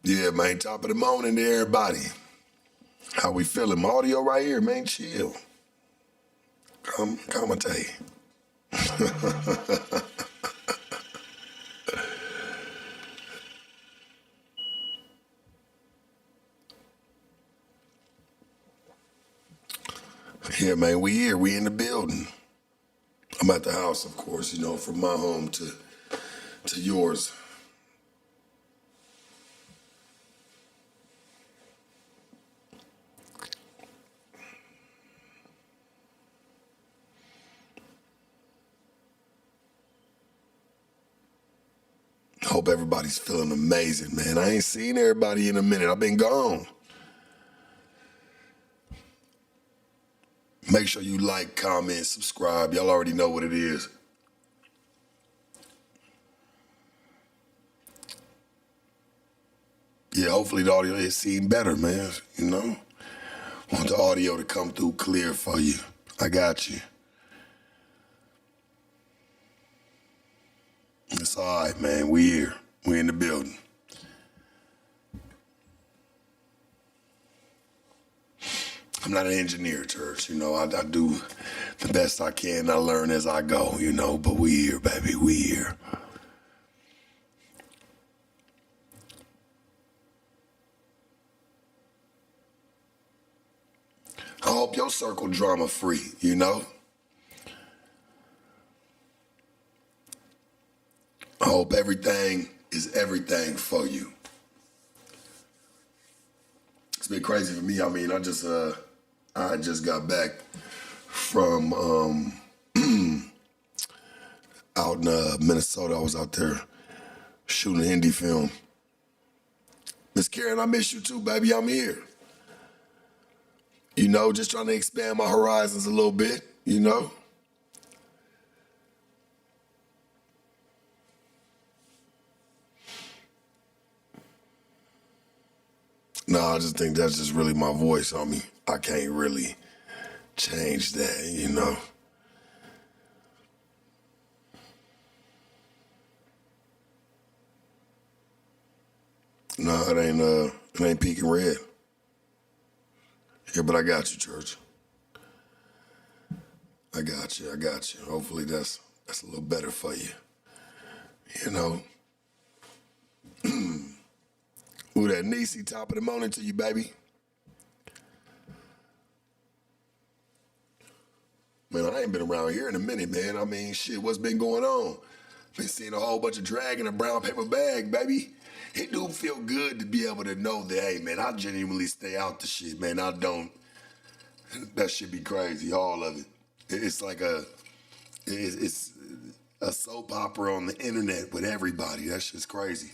Yeah, man, top of the morning to everybody. How we feeling? My audio right here, man, chill. Come I tell you. Yeah, man, we here. We in the building. I'm at the house, of course, from my home to yours. Hope everybody's feeling amazing, man. I ain't seen everybody in a minute. I've been gone. Make sure you like, comment, subscribe. Y'all already know what it is. Yeah, hopefully the audio is seen better, man. Want the audio to come through clear for you. I got you. It's all right, man. We here. We in the building. I'm not an engineer, church. I do the best I can. I learn as I go, but we here, baby. We here. I hope your circle drama free, I hope everything is everything for you. It's been crazy for me. I mean, I just got back from out in Minnesota. I was out there shooting a Hindi film. Miss Karen, I miss you too, baby. I'm here. Just trying to expand my horizons a little bit, No, I just think that's just really my voice on me. I can't really change that. No, it ain't peaking red. Yeah, but I got you, church. I got you. Hopefully that's a little better for you. Ooh, that Niecy, top of the morning to you, baby. Man, I ain't been around here in a minute, man. I mean, shit, what's been going on? Been seeing a whole bunch of drag in a brown paper bag, baby. It do feel good to be able to know that, hey, man, I genuinely stay out the shit, man. I don't. That shit be crazy, all of it. It's like it's a soap opera on the internet with everybody. That shit's crazy.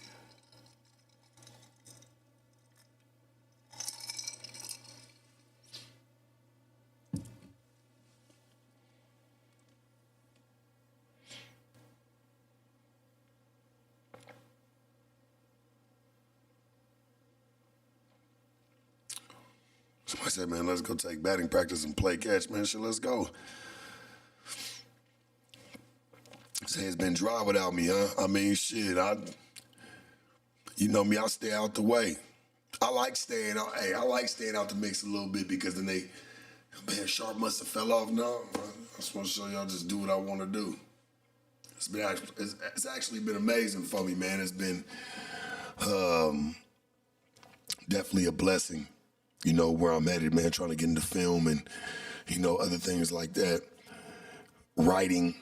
Somebody said, man, let's go take batting practice and play catch, man. Shit, let's go. Say it's been dry without me, huh? I mean, shit, you know me, I stay out the way. I like staying out. Hey, I like staying out the mix a little bit because then man, Sharp must have fell off. No, I just want to show y'all just do what I want to do. It's actually been amazing for me, man. It's been definitely a blessing, where I'm headed, man, trying to get into film and, other things like that. Writing,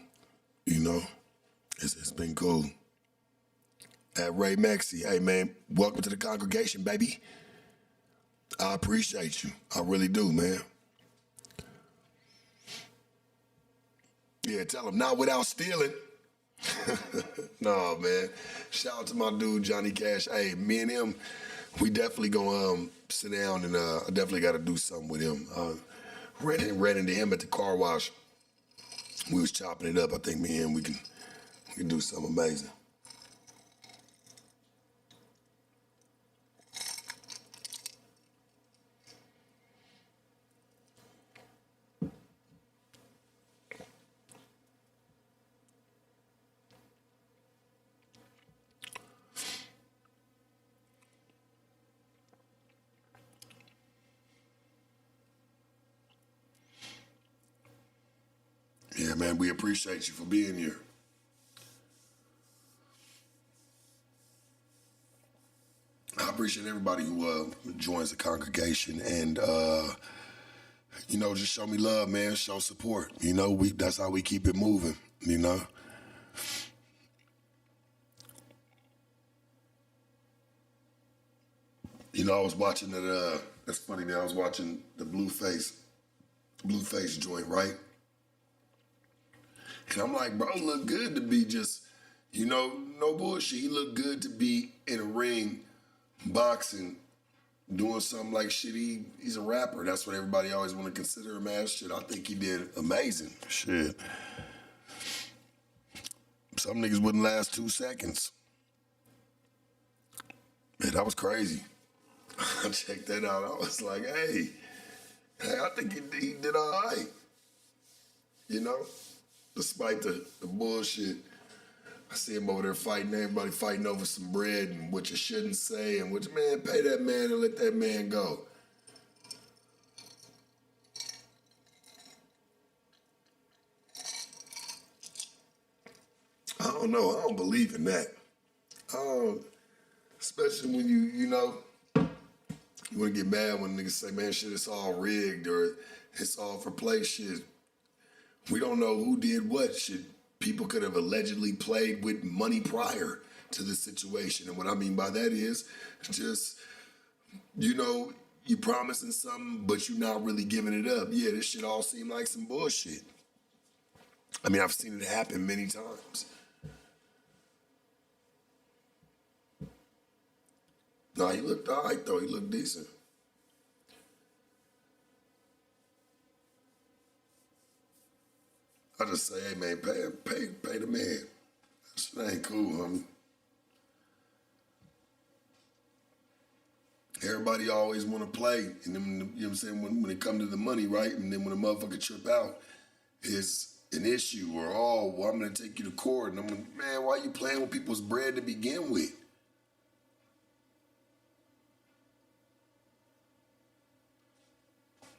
it's been cool. At Ray Maxey, hey, man, welcome to the congregation, baby. I appreciate you. I really do, man. Yeah, tell him, not without stealing. No, man. Shout out to my dude, Johnny Cash. Hey, me and him, we definitely gonna sit down and I definitely got to do something with him. Ran into him at the car wash. We was chopping it up. I think me and him, we can do something amazing. Yeah, man, we appreciate you for being here. I appreciate everybody who joins the congregation and just show me love, man. Show support. That's how we keep it moving. I was watching that. That's funny, man. I was watching the Blueface joint, right? And I'm like, bro, look good to be just, no bullshit. He looked good to be in a ring, boxing, doing something like shit. He's a rapper. That's what everybody always want to consider him as. Shit, I think he did amazing. Shit. Some niggas wouldn't last 2 seconds. Man, that was crazy. I checked that out. I was like, hey, I think he did all right. Despite the bullshit. I see him over there fighting, everybody fighting over some bread and what you shouldn't say and what man, pay that man and let that man go. I don't know. I don't believe in that. Especially when you want to get mad when niggas say, man, shit, it's all rigged or it's all for play shit. We don't know who did what shit. People could have allegedly played with money prior to the situation. And what I mean by that is just, you promising something, but you're not really giving it up. Yeah, this shit all seemed like some bullshit. I mean, I've seen it happen many times. No, he looked all right, though. He looked decent. I just say, hey, man, pay the man. That shit ain't cool, homie. Everybody always want to play. And then, you know what I'm saying, when it come to the money, right? And then when a motherfucker trip out, it's an issue or, well, I'm going to take you to court. And I'm like, man, why you playing with people's bread to begin with?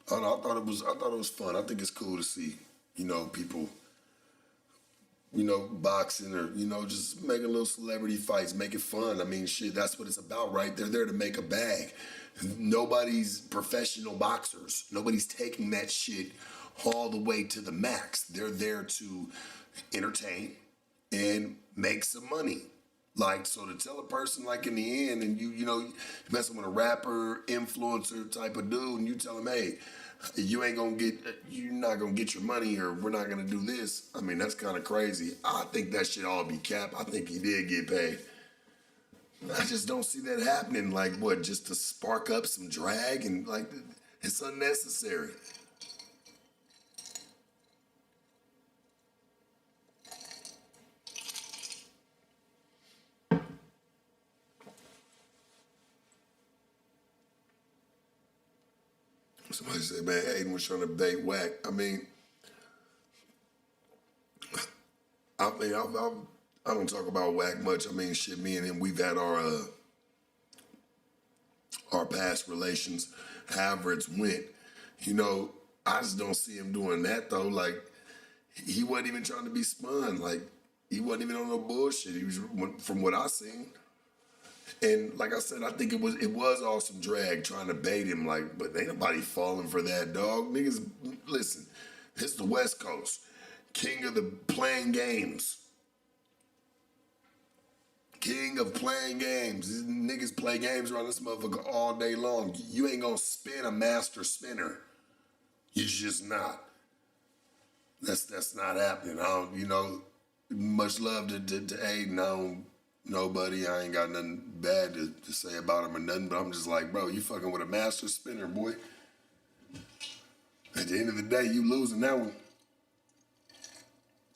I don't know, I thought it was fun. I think it's cool to see, people, boxing or, just making little celebrity fights, make it fun. I mean, shit, that's what it's about, right? They're there to make a bag. Nobody's professional boxers. Nobody's taking that shit all the way to the max. They're there to entertain and make some money. Like, so to tell a person, like, in the end, and you messing with a rapper, influencer type of dude, and you tell him, hey, you're not gonna get your money, or we're not gonna do this. I mean, that's kind of crazy. I think that shit all be cap. I think he did get paid. I just don't see that happening. Like, what, just to spark up some drag and like, it's unnecessary. Somebody said, man, Aiden was trying to bait whack. I mean, I don't talk about whack much. I mean, shit, me and him, we've had our past relations, however it's went. I just don't see him doing that though. Like, he wasn't even trying to be spun. Like, he wasn't even on no bullshit. He was, from what I seen. And like I said, I think it was all some drag trying to bait him. Like, but ain't nobody falling for that, dog. Niggas, listen, it's the West Coast, king of the playing games. King of playing games. These niggas play games around this motherfucker all day long. You ain't gonna spin a master spinner. You're just not. That's not happening. I don't, much love to Aiden. I don't know, buddy. I ain't got nothing bad to say about him or nothing, but I'm just like, bro, you fucking with a master spinner, boy. At the end of the day, you losing that one.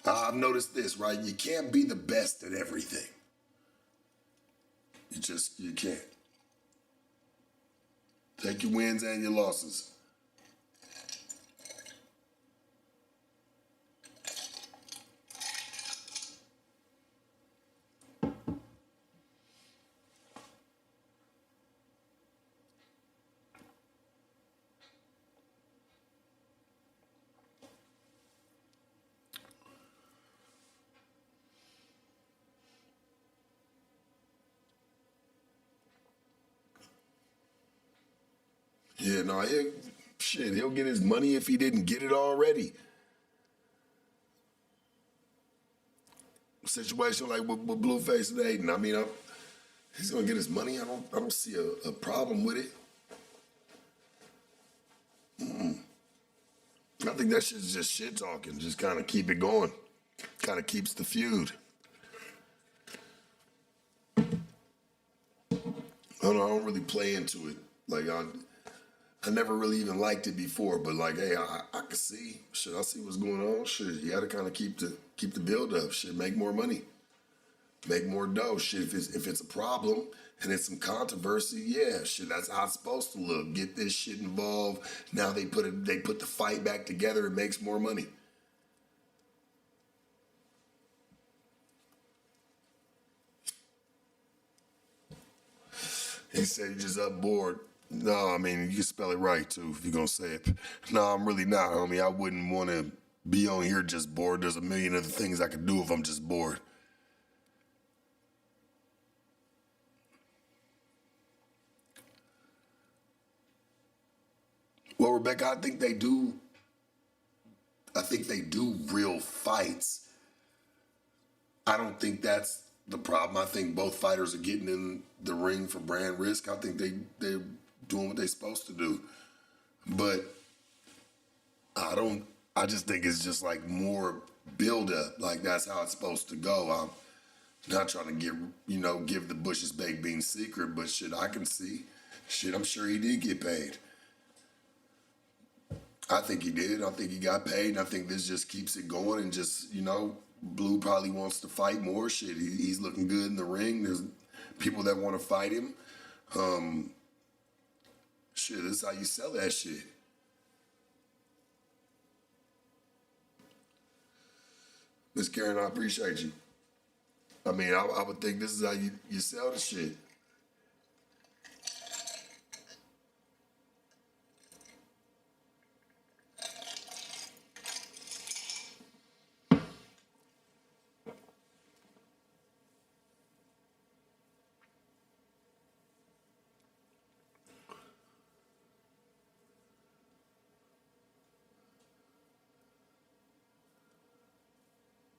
I've noticed this, right? You can't be the best at everything. You can't. Take your wins and your losses. Yeah, no, he'll get his money if he didn't get it already. Situation like with Blueface and Aiden. I mean, he's gonna get his money. I don't see a problem with it. I think that shit's just shit talking. Just kind of keep it going. Kind of keeps the feud. I don't really play into it. Like I never really even liked it before, but like, hey, I can see. Shit, I see what's going on. Shit, you got to kind of keep the build up. Shit, make more money, make more dough. Shit, if it's a problem and it's some controversy, yeah, shit, that's how it's supposed to look. Get this shit involved. Now they put the fight back together. It makes more money. He said he's just up bored. No, I mean, you can spell it right, too, if you're going to say it. No, I'm really not, homie. I wouldn't want to be on here just bored. There's a million other things I could do if I'm just bored. Well, Rebecca, I think they do real fights. I don't think that's the problem. I think both fighters are getting in the ring for brand risk. I think they're doing what they're supposed to do. But I just think it's just like more build up. Like that's how it's supposed to go. I'm not trying to give the Bush's baked beans secret, but shit, I can see. Shit, I'm sure he did get paid. I think he did. I think he got paid. And I think this just keeps it going and just, Blue probably wants to fight more. Shit, he's looking good in the ring. There's people that want to fight him. Shit, this is how you sell that shit. Miss Karen, I appreciate you. I mean, I would think this is how you sell the shit.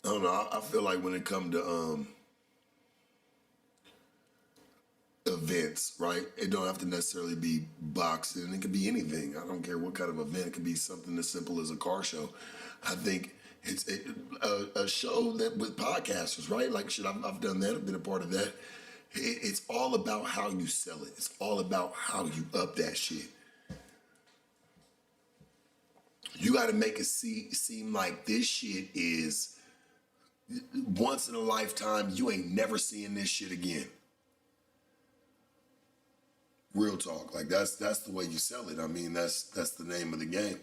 I don't know. I feel like when it comes to events, right? It don't have to necessarily be boxing. It could be anything. I don't care what kind of event. It could be something as simple as a car show. I think it's a show that with podcasters, right? Like shit, I've done that. I've been a part of that. It's all about how you sell it. It's all about how you up that shit. You got to make it seem like this shit is once in a lifetime. You ain't never seeing this shit again. Real talk. Like that's the way you sell it. I mean, that's the name of the game.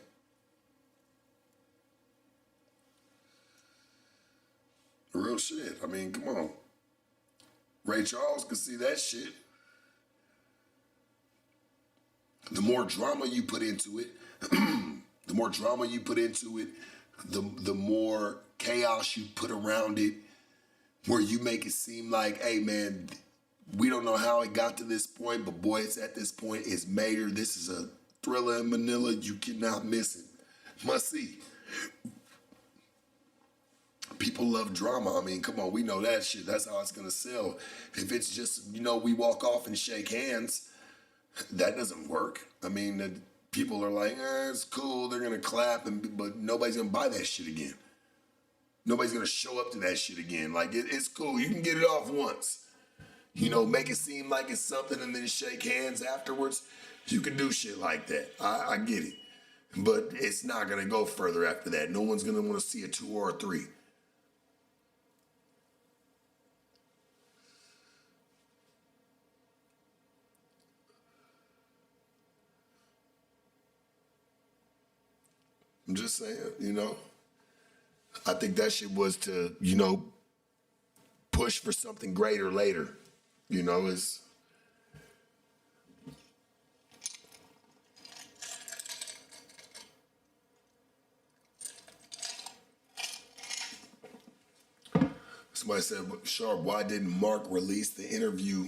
Real shit. I mean, come on. Ray Charles could see that shit. The more drama you put into it, the more drama you put into it, the more chaos you put around it, where you make it seem like, hey man, we don't know how it got to this point, but boy, it's at this point. It's major. This is a thriller in Manila. You cannot miss it. Must see. People love drama. I mean, come on, we know that shit. That's how it's gonna sell. If it's just, we walk off and shake hands, that doesn't work. I mean, people are like, it's cool. They're gonna clap, but nobody's gonna buy that shit again. Nobody's gonna show up to that shit again. Like it's cool. You can get it off once. Make it seem like it's something and then shake hands afterwards. You can do shit like that. I get it. But it's not going to go further after that. No one's going to want to see a 2 or a 3. I'm just saying, I think that shit was to, push for something greater later. It's somebody said, Sharp, why didn't Mark release the interview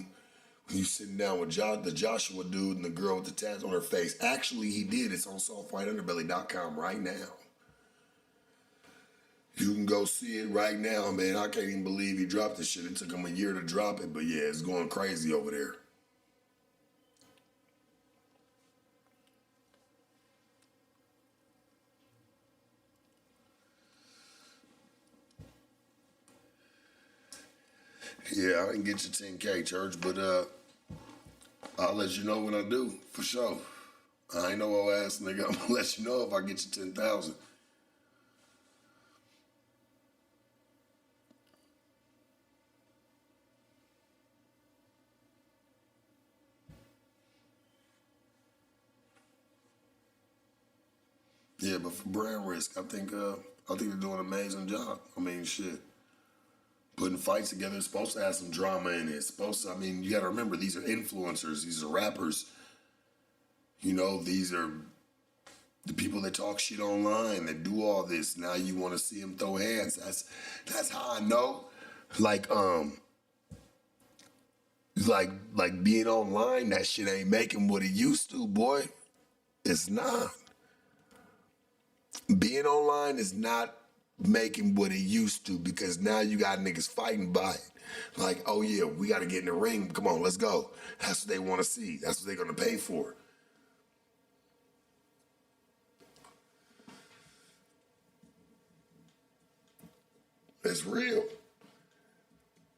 when you sitting down with the Joshua dude and the girl with the tats on her face. Actually, he did. It's on softwhiteunderbelly.com right now. You can go see it right now, man. I can't even believe he dropped this shit. It took him a year to drop it, but yeah, it's going crazy over there. Yeah, I didn't get your 10K, church, but I'll let you know when I do, for sure. I ain't no old ass nigga. I'm gonna let you know if I get you 10,000. Yeah, but for brand risk, I think they're doing an amazing job. I mean, shit. Putting fights together is supposed to have some drama in it. It's supposed to, I mean, you gotta remember, these are influencers, these are rappers. You know, these are the people that talk shit online, that do all this. Now you wanna see them throw hands. That's how I know. Like, like being online, that shit ain't making what it used to, boy. It's not. Being online is not making what it used to, because now you got niggas fighting by it. Like, oh yeah, we got to get in the ring. Come on, let's go. That's what they want to see. That's what they're going to pay for. It's real.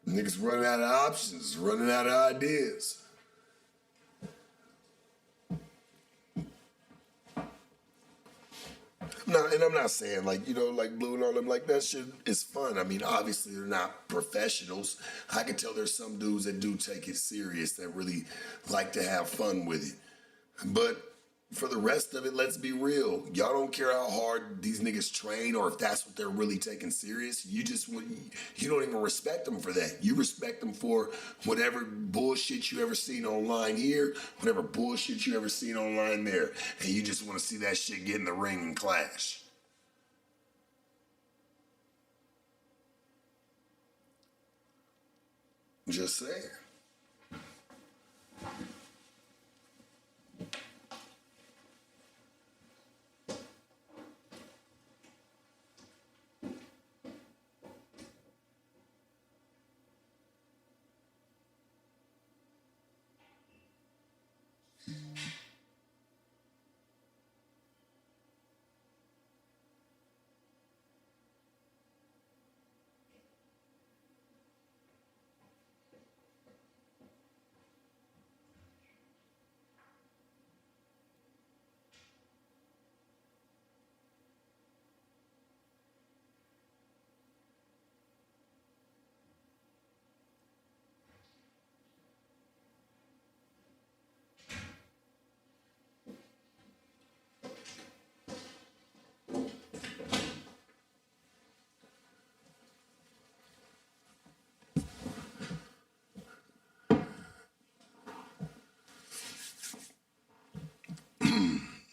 Niggas running out of options, running out of ideas. No, and I'm not saying like, you know, like Blue and all them, like that shit is fun. I mean, obviously they're not professionals. I can tell there's some dudes that do take it serious, that really like to have fun with it. But for the rest of it, let's be real. Y'all don't care how hard these niggas train or if that's what they're really taking serious. You don't even respect them for that. You respect them for whatever bullshit you ever seen online here, whatever bullshit you ever seen online there. And you just want to see that shit get in the ring and clash. Just saying.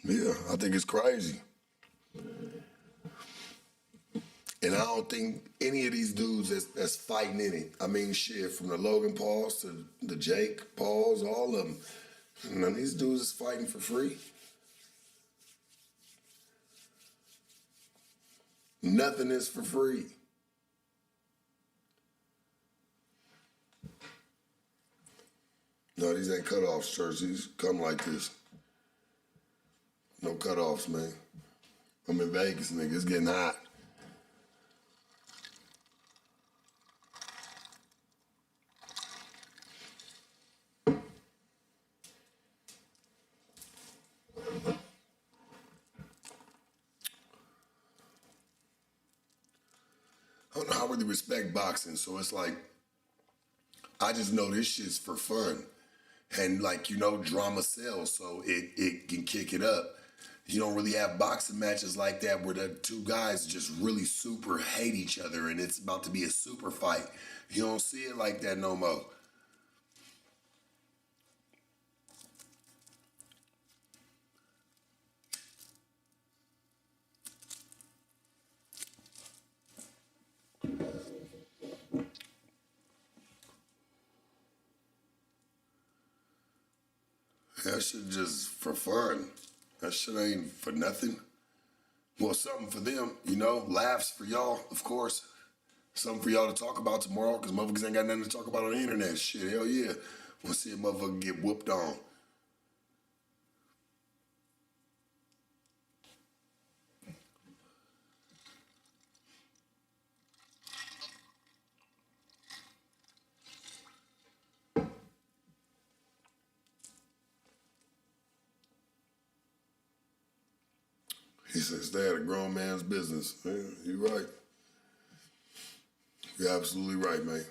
Yeah, I think it's crazy. And I don't think any of these dudes that's fighting in it. I mean, shit, from the Logan Pauls to the Jake Pauls, all of them. None of these dudes is fighting for free. Nothing is for free. No, these ain't cutoffs, church. These come like this. No cutoffs, man. I'm in Vegas, nigga. It's getting hot. I don't know, I really respect boxing, so it's like, I just know this shit's for fun. And like, you know, drama sells, so it can kick it up. You don't really have boxing matches like that where the two guys just really super hate each other and it's about to be a super fight. You don't see it like that no more. That shit just for fun. That shit ain't for nothing. Well, something for them, laughs for y'all, of course. Something for y'all to talk about tomorrow, because motherfuckers ain't got nothing to talk about on the internet. Shit, hell yeah. We'll see a motherfucker get whooped on. He said, stay at a grown man's business. Yeah, you're right. You're absolutely right, man.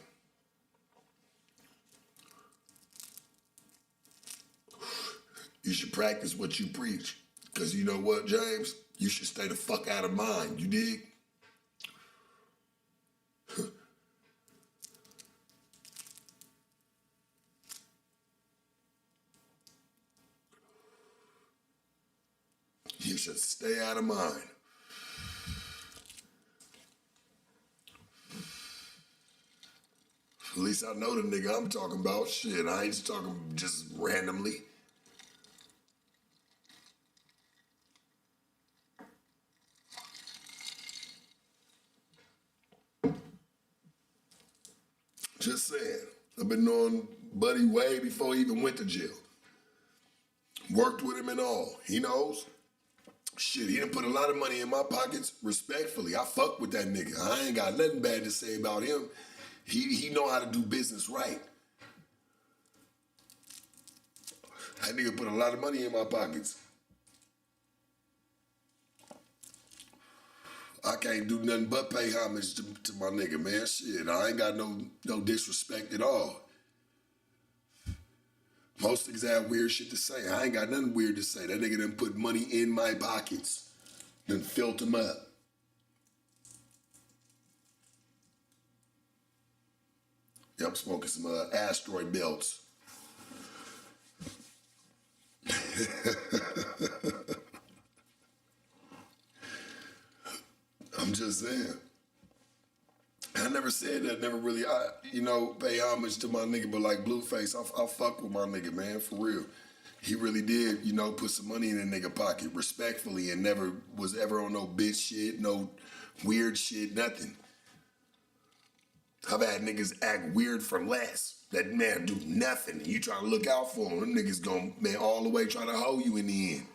You should practice what you preach. Because you know what, James? You should stay the fuck out of mine. You dig? You should stay out of mine. At least I know the nigga I'm talking about. Shit, I ain't just talking just randomly. Just saying. I've been knowing Buddy way before he even went to jail. Worked with him and all. He knows. Shit, he done put a lot of money in my pockets, respectfully. I fuck with that nigga. I ain't got nothing bad to say about him. He know how to do business right. That nigga put a lot of money in my pockets. I can't do nothing but pay homage to my nigga, man. Shit, I ain't got no disrespect at all. Most niggas have weird shit to say. I ain't got nothing weird to say. That nigga done put money in my pockets. Done filled them up. Yeah, I'm smoking some asteroid belts. I'm just saying. I never said that, never really, pay homage to my nigga, but like Blueface, I fuck with my nigga, man, for real. He really did, put some money in a nigga pocket, respectfully, and never was ever on no bitch shit, no weird shit, nothing. I've had niggas act weird for less. That man do nothing. You try to look out for him, them niggas gon' man all the way try to hold you in the end.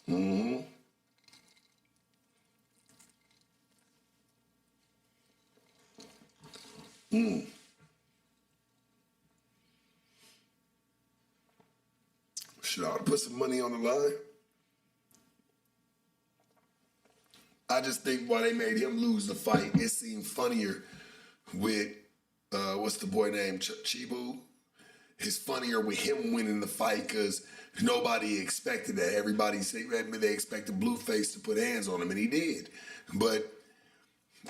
Mm-hmm. Should I put some money on the line? I just think why they made him lose the fight, it seemed funnier with, what's the boy named, Chibu? It's funnier with him winning the fight because nobody expected that. Everybody said they expected Blueface to put hands on him, and he did. But,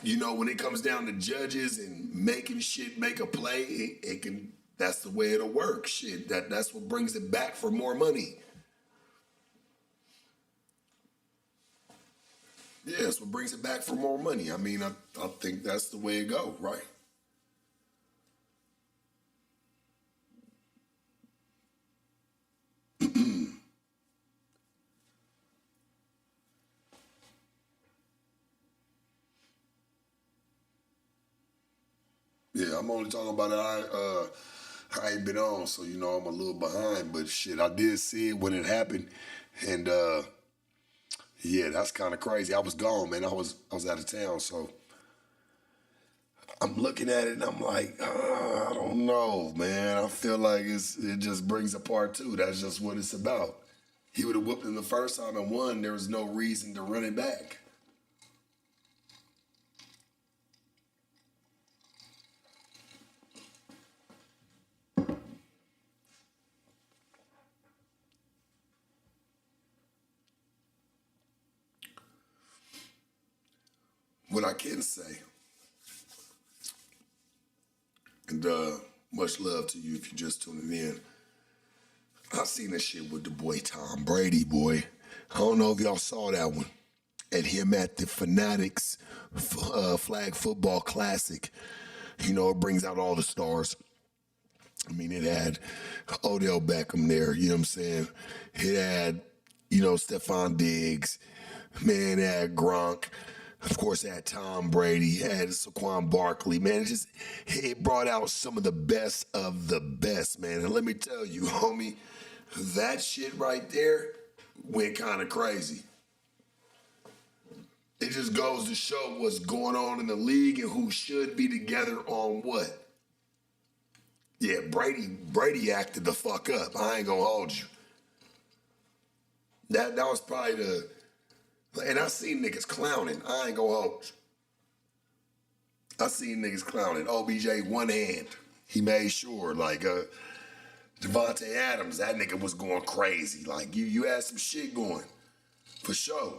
when it comes down to judges and making shit make a play, it can, that's the way it'll work. Shit, that's what brings it back for more money. Yeah, that's what brings it back for more money. I mean, I think that's the way it go, right? Yeah, I'm only talking about it. I ain't been on, so I'm a little behind. But shit, I did see it when it happened, and yeah, that's kind of crazy. I was gone, man. I was out of town, so I'm looking at it and I'm like, I don't know, man. I feel like it just brings a part two. That's just what it's about. He would have whooped him the first time and won. There was no reason to run it back. What I can say, and much love to you if you're just tuning in. I seen this shit with the boy Tom Brady, boy. I don't know if y'all saw that one. At him at the Fanatics Flag Football Classic. It brings out all the stars. I mean, it had Odell Beckham there, you know what I'm saying? It had, Stephon Diggs. Man, it had Gronk. Of course, it had Tom Brady. It had Saquon Barkley. Man, it brought out some of the best, man. And let me tell you, homie, that shit right there went kind of crazy. It just goes to show what's going on in the league and who should be together on what. Yeah, Brady acted the fuck up. I ain't gonna hold you. That was probably and I seen niggas clowning. I ain't gonna hold you. I seen niggas clowning. OBJ one hand. He made sure, like Devontae Adams, that nigga was going crazy. Like you had some shit going. For sure.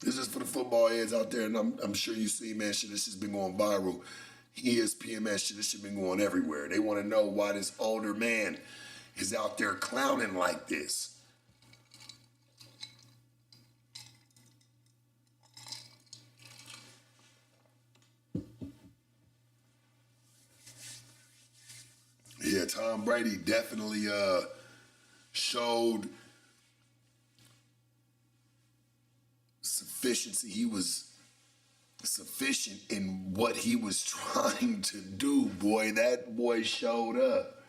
This is for the football heads out there, and I'm sure you see, man, shit, this shit's been going viral. ESPN, man, shit, this shit been going everywhere. They want to know why this older man is out there clowning like this. Yeah, Tom Brady definitely showed sufficiency. He was sufficient in what he was trying to do, boy. That boy showed up.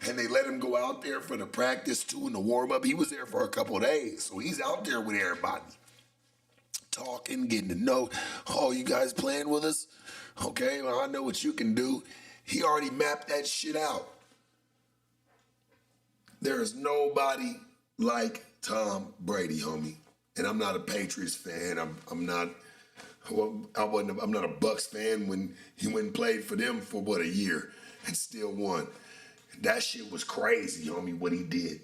And they let him go out there for the practice too and the warm-up. He was there for a couple of days. So he's out there with everybody. Talking, getting to know, oh, you guys playing with us? Okay, well, I know what you can do. He already mapped that shit out. There is nobody like Tom Brady, homie. And I'm not a Patriots fan. I'm not a Bucks fan when he went and played for them for a year and still won. That shit was crazy, homie, what he did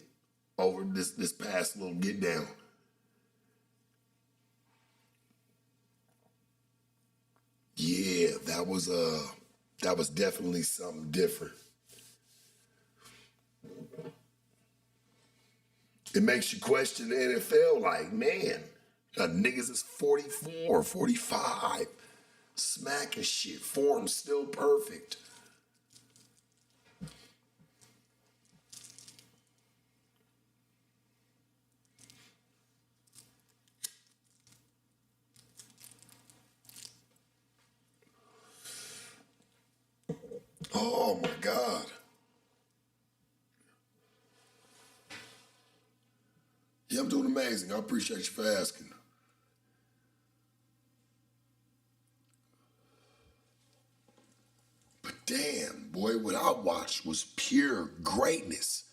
over this past little get down. Yeah, that was definitely something different. It makes you question the NFL, like, man, niggas is 44, 45, smacking shit, form still perfect. Oh my God. Yeah, I'm doing amazing. I appreciate you for asking. But damn, boy, what I watched was pure greatness.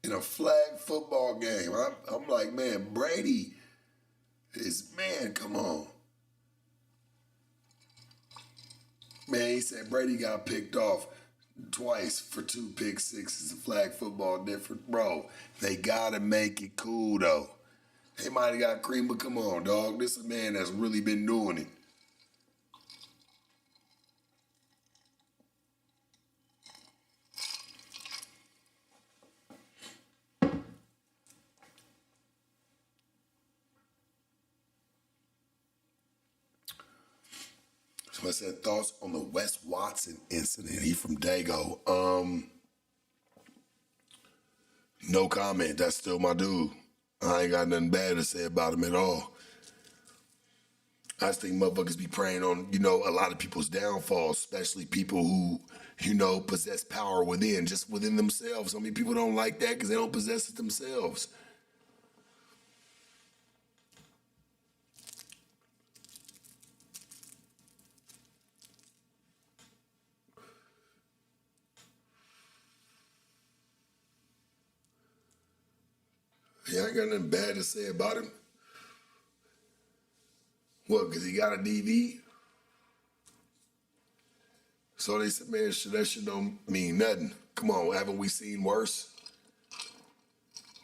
In a flag football game, I'm like, man, Brady man, come on. Man, he said Brady got picked off twice for 2 pick sixes. A flag football different. Bro, they gotta make it cool though. They might have got cream, but come on, dog. This is a man that's really been doing it. So I said thoughts on the Wes Watson incident. He from Dago. No comment. That's still my dude. I ain't got nothing bad to say about him at all. I just think motherfuckers be preying on, a lot of people's downfalls, especially people who, possess power just within themselves. I mean, people don't like that because they don't possess it themselves. Yeah, I ain't got nothing bad to say about him. What, because he got a DV? So they said, man, that shit don't mean nothing. Come on, haven't we seen worse?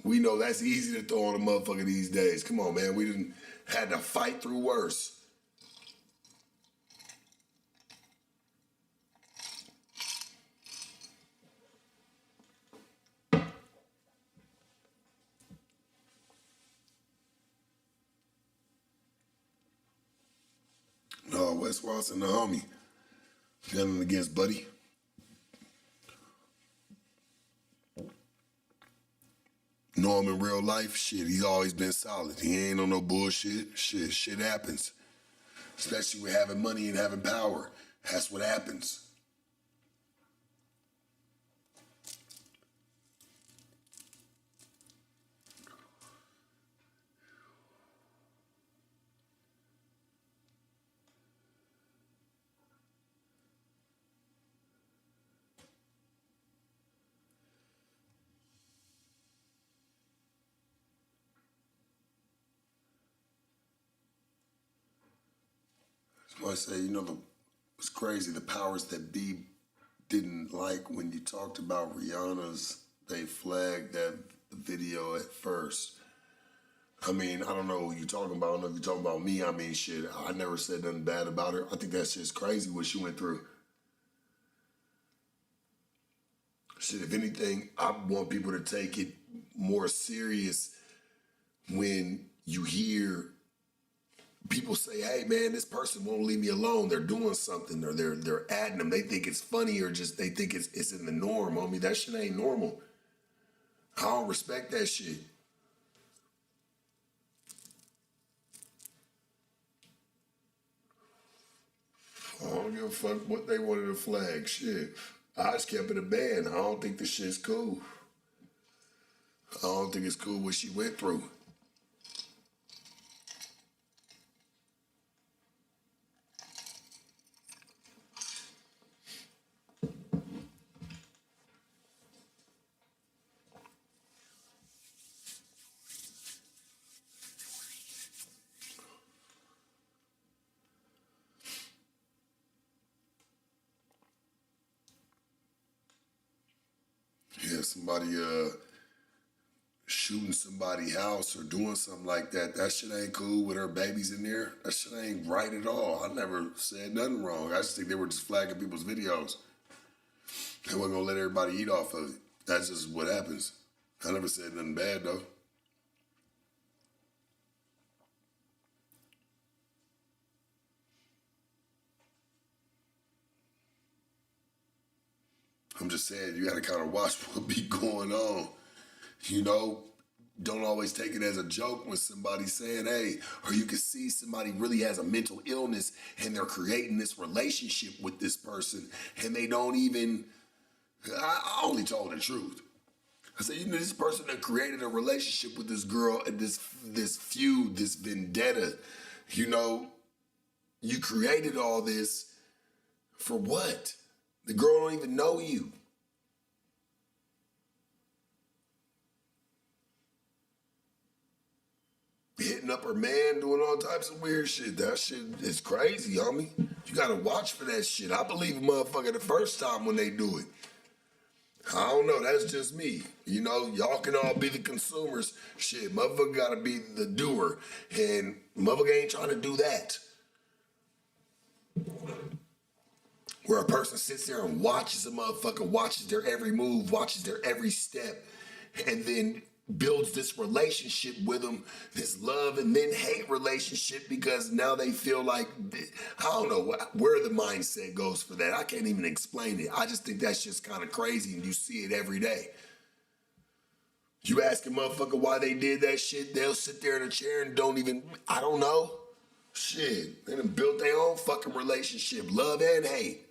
We know that's easy to throw on a motherfucker these days. Come on, man, we didn't had to fight through worse. No, Wes Watson, the homie. Nothing against Buddy. Know him in real life, shit, he's always been solid. He ain't on no bullshit. Shit happens. Especially with having money and having power. That's what happens. I say, it's crazy. The powers that be didn't like when you talked about Rihanna's, they flagged that video at first. I mean, I don't know who you're talking about. I don't know if you're talking about me. I mean, shit, I never said nothing bad about her. I think that's just crazy what she went through. Shit, if anything, I want people to take it more serious when you hear people say, hey man, this person won't leave me alone. They're doing something, or they're adding them. They think it's funny, or just they think it's in the norm. Homie, that shit ain't normal. I don't respect that shit. I don't give a fuck what they wanted to flag. Shit. I just kept it a band. I don't think this shit's cool. I don't think it's cool what she went through. Yeah, somebody shooting somebody's house or doing something like that, that shit ain't cool with her babies in there. That shit ain't right at all. I never said nothing wrong. I just think they were just flagging people's videos. They wasn't gonna let everybody eat off of it. That's just what happens. I never said nothing bad though. I'm just saying, you gotta kind of watch what be going on. Don't always take it as a joke when somebody's saying, hey, or you can see somebody really has a mental illness and they're creating this relationship with this person and they don't even, I only told the truth. I said, this person that created a relationship with this girl and this feud, this vendetta, you created all this for what? The girl don't even know you. Hitting up her man, doing all types of weird shit. That shit is crazy, homie. You gotta watch for that shit. I believe a motherfucker the first time when they do it. I don't know, that's just me. Y'all can all be the consumers. Shit, motherfucker gotta be the doer. And motherfucker ain't trying to do that. Where a person sits there and watches a motherfucker, watches their every move, watches their every step, and then builds this relationship with them, this love and then hate relationship, because now they feel like, I don't know where the mindset goes for that. I can't even explain it. I just think that's just kind of crazy, and you see it every day. You ask a motherfucker why they did that shit, they'll sit there in a chair and don't even, I don't know. Shit, they done built their own fucking relationship, love and hate.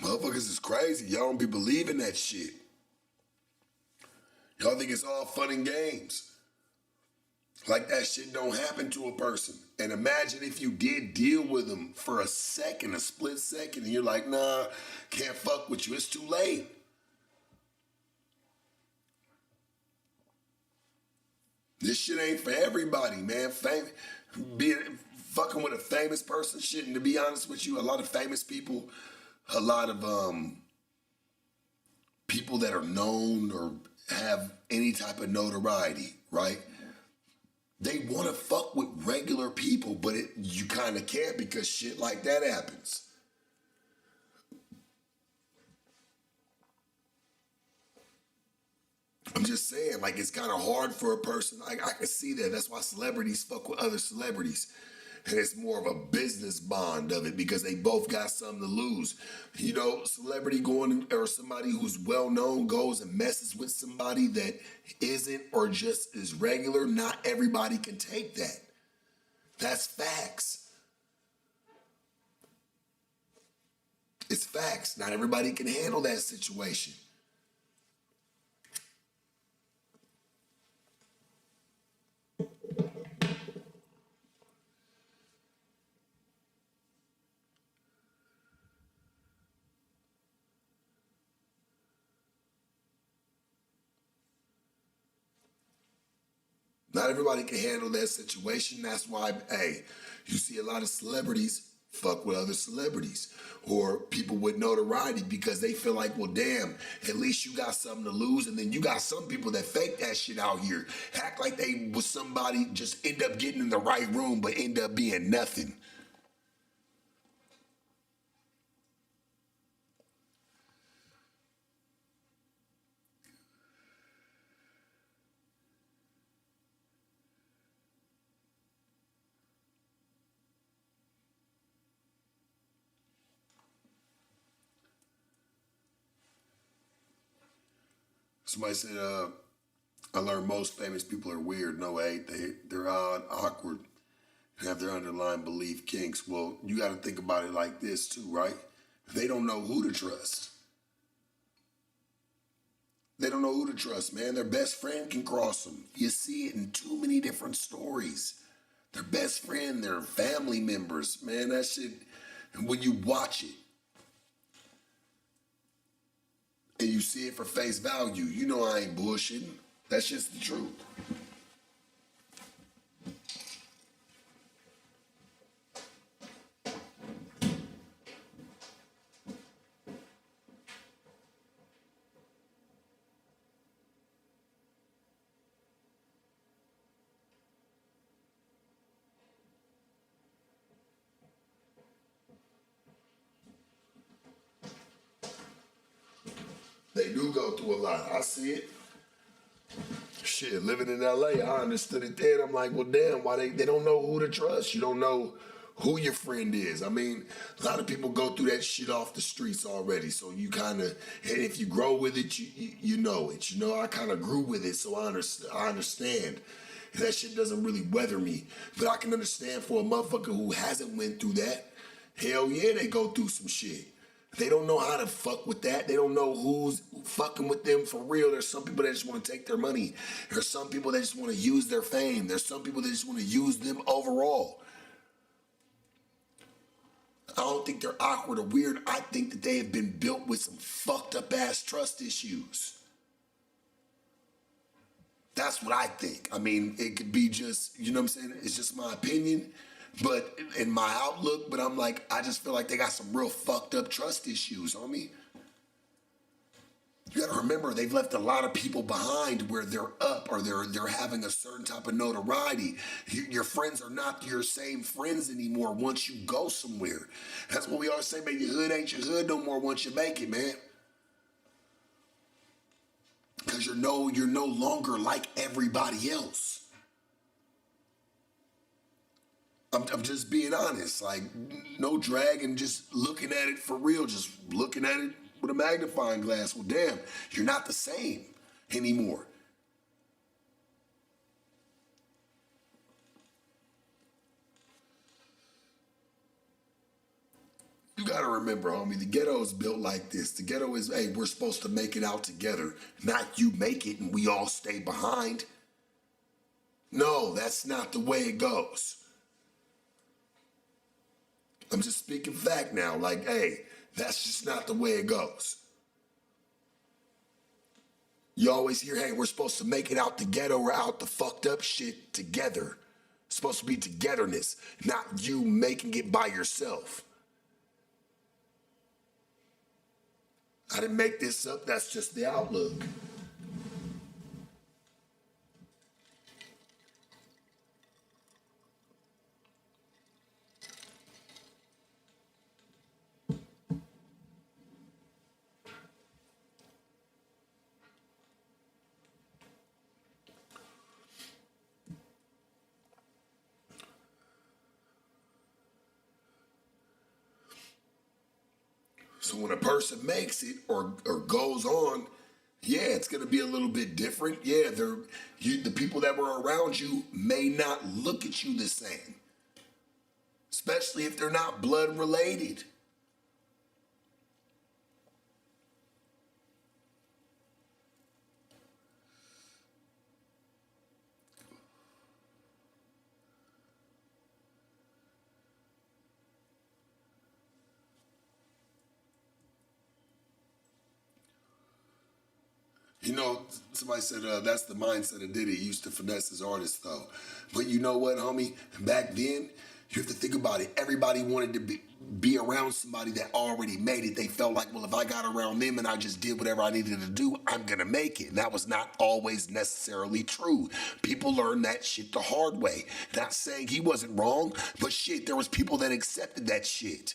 Motherfuckers is crazy. Y'all don't be believing that shit. Y'all think it's all fun and games. Like that shit don't happen to a person. And imagine if you did deal with them for a second, a split second, and you're like, nah, can't fuck with you. It's too late. This shit ain't for everybody, man. Fucking with a famous person shit, and to be honest with you, a lot of famous people, a lot of people that are known or have any type of notoriety, right? They want to fuck with regular people, but you kind of can't because shit like that happens. I'm just saying, like, it's kind of hard for a person. Like, I can see that. That's why celebrities fuck with other celebrities. And it's more of a business bond of it because they both got something to lose. You know, celebrity going, or somebody who's well known goes and messes with somebody that isn't or just is regular. Not everybody can take that. That's facts. It's facts. Not everybody can handle that situation. Not everybody can handle that situation. That's why, hey, you see a lot of celebrities fuck with other celebrities or people with notoriety because they feel like, well, damn, at least you got something to lose. And then you got some people that fake that shit out here, act like they was somebody, just end up getting in the right room, but end up being nothing. Somebody said, I learned most famous people are weird. No, way. They're odd, awkward, and have their underlying belief kinks. Well, you got to think about it like this too, right? They don't know who to trust. They don't know who to trust, man. Their best friend can cross them. You see it in too many different stories. Their best friend, their family members, man, that shit, when you watch it and you see it for face value, you know I ain't bullshitting. That's just the truth. They do go through a lot. I see it. Shit, living in LA, I understood it then. I'm like, well, damn, why they don't know who to trust? You don't know who your friend is. I mean, a lot of people go through that shit off the streets already. So you kind of, and if you grow with it, you know it. You know, I kind of grew with it, so I understand. That shit doesn't really weather me. But I can understand for a motherfucker who hasn't went through that, hell yeah, they go through some shit. They don't know how to fuck with that. They don't know who's fucking with them for real. There's some people that just want to take their money. There's some people that just want to use their fame. There's some people that just want to use them overall. I don't think they're awkward or weird. I think that they have been built with some fucked up ass trust issues. That's what I think. I mean, it could be just, you know what I'm saying? It's just my opinion, but in my outlook, but I'm like, I just feel like they got some real fucked up trust issues, homie. You gotta remember, they've left a lot of people behind where they're up or they're having a certain type of notoriety. Your friends are not your same friends anymore once you go somewhere. That's what we always say, man, your hood ain't your hood no more once you make it, man. Because you're no longer like everybody else. I'm just being honest. Like, no drag and just looking at it for real. Just looking at it with a magnifying glass. Well, damn, you're not the same anymore. You gotta remember, homie, the ghetto is built like this. The ghetto is, hey, we're supposed to make it out together. Not you make it and we all stay behind. No, that's not the way it goes. I'm just speaking fact now. Like, hey, that's just not the way it goes. You always hear, hey, we're supposed to make it out the ghetto or out the fucked up shit together. It's supposed to be togetherness, not you making it by yourself. I didn't make this up. That's just the outlook. So when a person makes it or goes on, yeah, it's gonna be a little bit different. Yeah, the people that were around you may not look at you the same, especially if they're not blood related. You know, somebody said that's the mindset of Diddy. He used to finesse his artists, though. But you know what, homie? Back then, you have to think about it. Everybody wanted to be around somebody that already made it. They felt like, well, if I got around them and I just did whatever I needed to do, I'm going to make it. And that was not always necessarily true. People learned that shit the hard way. Not saying he wasn't wrong, but shit, there was people that accepted that shit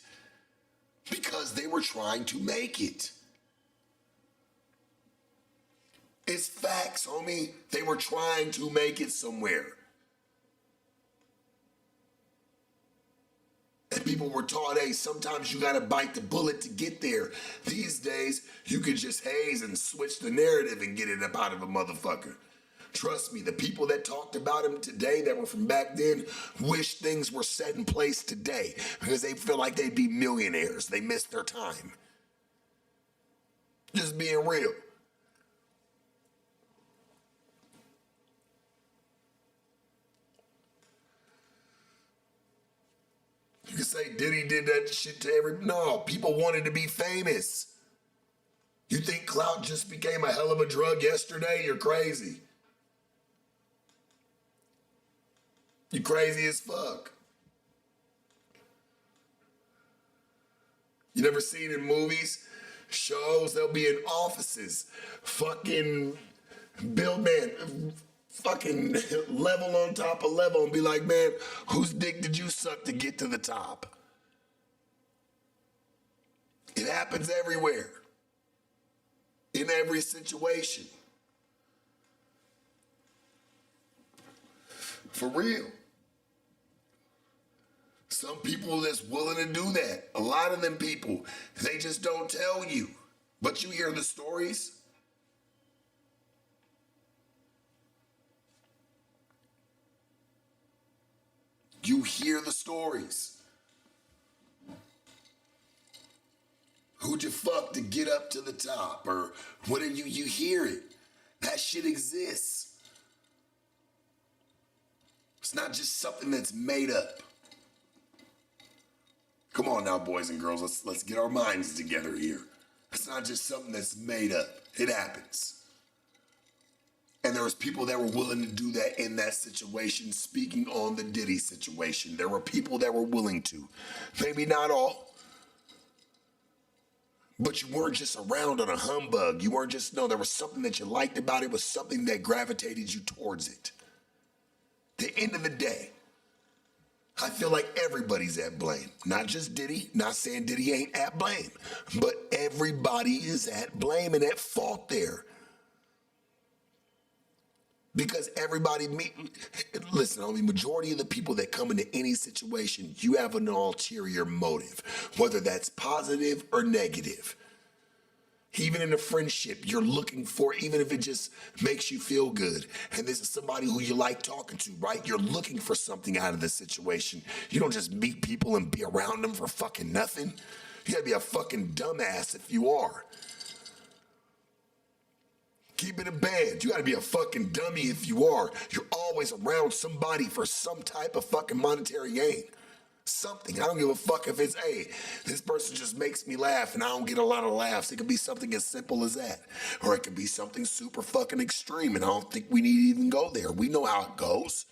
because they were trying to make it. It's facts, homie. They were trying to make it somewhere. And people were taught, hey, sometimes you gotta bite the bullet to get there. These days, you can just haze and switch the narrative and get it up out of a motherfucker. Trust me, the people that talked about him today that were from back then wish things were set in place today because they feel like they'd be millionaires. They missed their time. Just being real. You can say Diddy did that shit to every... No, people wanted to be famous. You think clout just became a hell of a drug yesterday? You're crazy. You crazy as fuck. You never seen in movies, shows, they'll be in offices. Fucking build, man, fucking level on top of level and be like, man, whose dick did you suck to get to the top? It happens everywhere. In every situation. For real. Some people that's willing to do that. A lot of them people, they just don't tell you. But you hear the stories. You hear the stories. Who'd you fuck to get up to the top? Or what did you hear it? That shit exists. It's not just something that's made up. Come on now, boys and girls, let's get our minds together here. It's not just something that's made up. It happens. And there was people that were willing to do that in that situation. Speaking on the Diddy situation, there were people that were willing to. Maybe not all. But you weren't just around on a humbug. You weren't just, no, there was something that you liked about it. It was something that gravitated you towards it. At the end of the day, I feel like everybody's at blame. Not just Diddy. Not saying Diddy ain't at blame. But everybody is at blame and at fault there. Because everybody, listen, I mean, majority of the people that come into any situation, you have an ulterior motive, whether that's positive or negative. Even in a friendship, you're looking for, even if it just makes you feel good. And this is somebody who you like talking to, right? You're looking for something out of the situation. You don't just meet people and be around them for fucking nothing. You gotta be a fucking dumbass if you are. Keep it a band. You gotta be a fucking dummy if you are. You're always around somebody for some type of fucking monetary gain. Something. I don't give a fuck if it's, hey, this person just makes me laugh and I don't get a lot of laughs. It could be something as simple as that. Or it could be something super fucking extreme and I don't think we need to even go there. We know how it goes.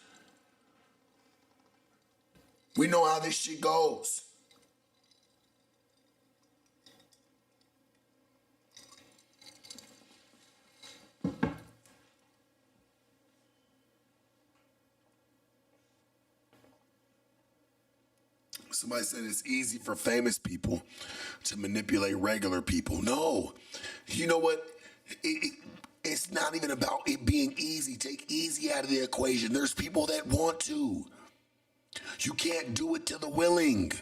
We know how this shit goes. Somebody said it's easy for famous people to manipulate regular people. No. You know what? It's not even about it being easy. Take easy out of the equation. There's people that want to. You can't do it to the willing.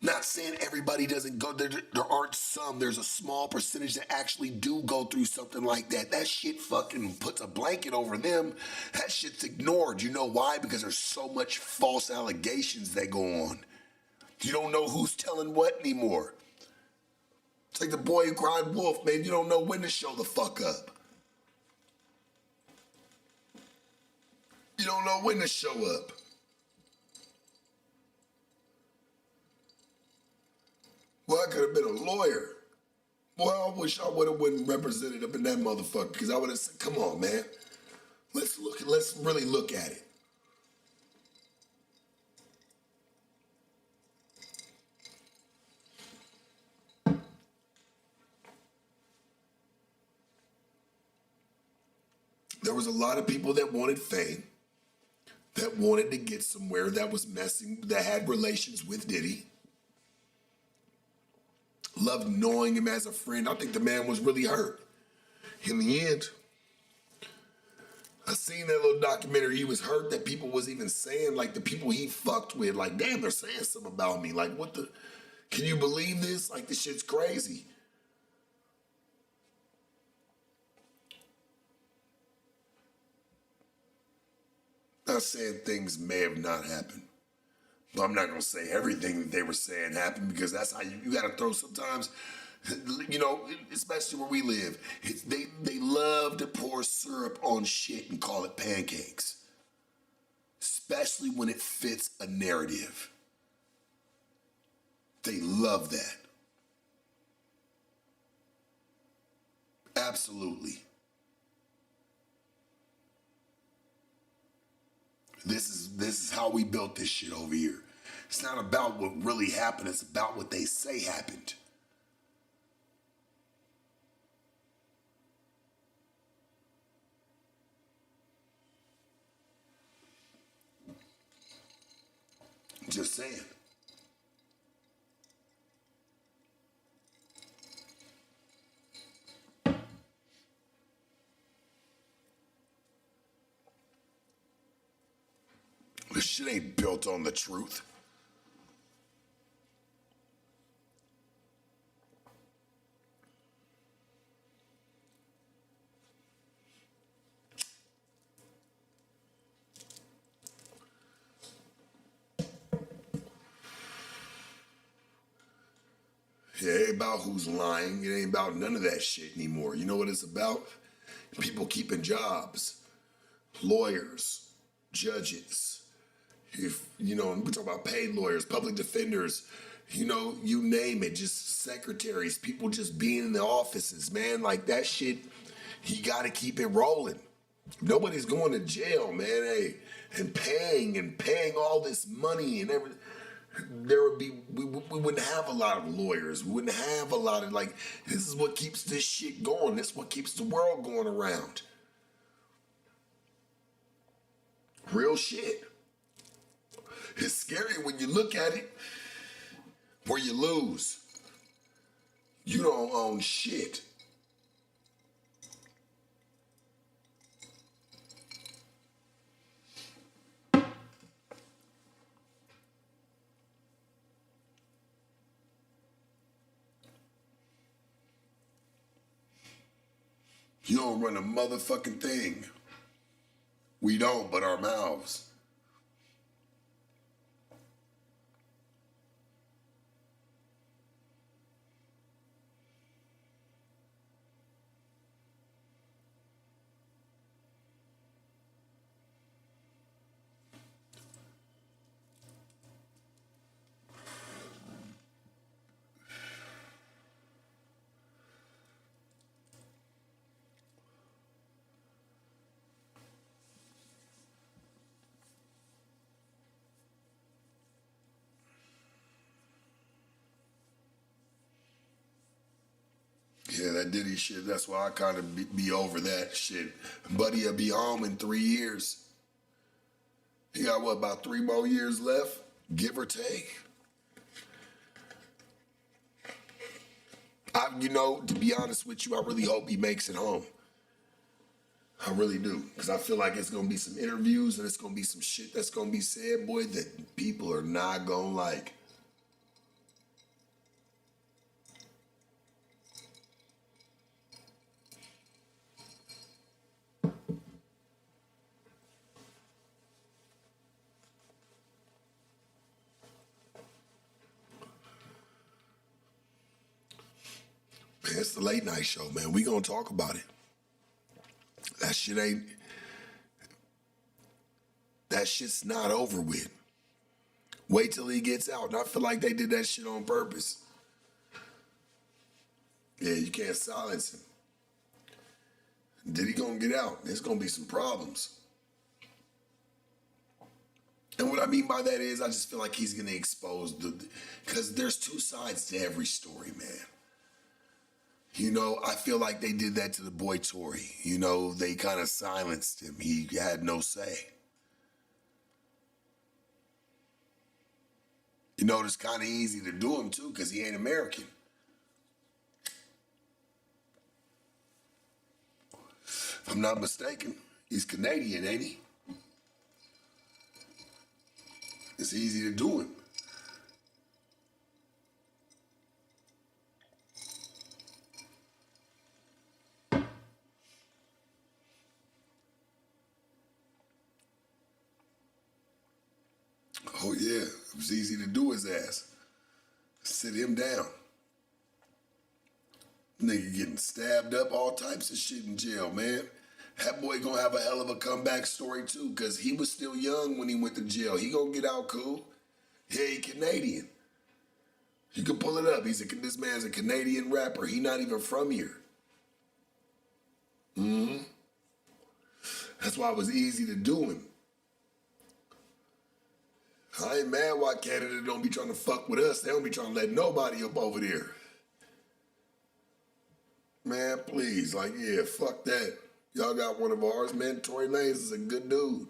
Not saying everybody doesn't go, there aren't some. There's a small percentage that actually do go through something like that. That shit fucking puts a blanket over them. That shit's ignored. You know why? Because there's so much false allegations that go on. You don't know who's telling what anymore. It's like the boy who cried wolf, man. You don't know when to show the fuck up. You don't know when to show up. Well, I could have been a lawyer. Boy, I wish I would have been represented up in that motherfucker, because I would have said, come on, man. Let's really look at it. There was a lot of people that wanted fame, that wanted to get somewhere, that was messing, that had relations with Diddy. Loved knowing him as a friend. I think the man was really hurt. In the end, I seen that little documentary. He was hurt that people was even saying, like, the people he fucked with, like, damn, they're saying something about me. Like, what the, can you believe this? Like, this shit's crazy. Not saying things may have not happened, but I'm not going to say everything that they were saying happened, because that's how you got to throw sometimes, you know, especially where we live. They love to pour syrup on shit and call it pancakes, especially when it fits a narrative. They love that. Absolutely. This is how we built this shit over here. It's not about what really happened. It's about what they say happened. Just saying. This shit ain't built on the truth. It ain't about who's lying. It ain't about none of that shit anymore. You know what it's about? People keeping jobs. Lawyers. Judges. If, you know, we talk about paid lawyers, public defenders, you know, you name it, just secretaries, people just being in the offices, man, like that shit, you gotta keep it rolling. Nobody's going to jail, man, hey, and paying all this money and everything. There would be, we wouldn't have a lot of lawyers. We wouldn't have a lot of, like, this is what keeps this shit going. This is what keeps the world going around. Real shit. It's scary when you look at it, where you lose. You don't own shit. You don't run a motherfucking thing. We don't, but our mouths. Yeah, that Diddy shit, that's why I kind of be over that shit. Buddy will be home in 3 years. He got, what, about 3 more years left, give or take? You know, to be honest with you, I really hope he makes it home. I really do. Because I feel like it's going to be some interviews and it's going to be some shit that's going to be said, boy, that people are not going to like. it's the late night show, man. We gonna talk about it. That shit's not over with. Wait till he gets out. And I feel like they did that shit on purpose. Yeah, you can't silence him. Diddy gonna get out. There's gonna be some problems. And what I mean by that is I just feel like he's gonna expose because there's two sides to every story, man. You know, I feel like they did that to the boy Tory. You know, they kind of silenced him. He had no say. You know, it's kind of easy to do him too because he ain't American. If I'm not mistaken, he's Canadian, ain't he? It's easy to do him. Oh yeah, it was easy to do his ass. Sit him down. Nigga getting stabbed up, all types of shit in jail, man. That boy gonna have a hell of a comeback story too, because he was still young when he went to jail. He gonna get out cool. Yeah, he Canadian. You can pull it up. This man's a Canadian rapper. He not even from here. That's why it was easy to do him. I ain't mad why Canada don't be trying to fuck with us. They don't be trying to let nobody up over there. Man, please, like, yeah, fuck that. Y'all got one of ours, man. Tory Lanez is a good dude.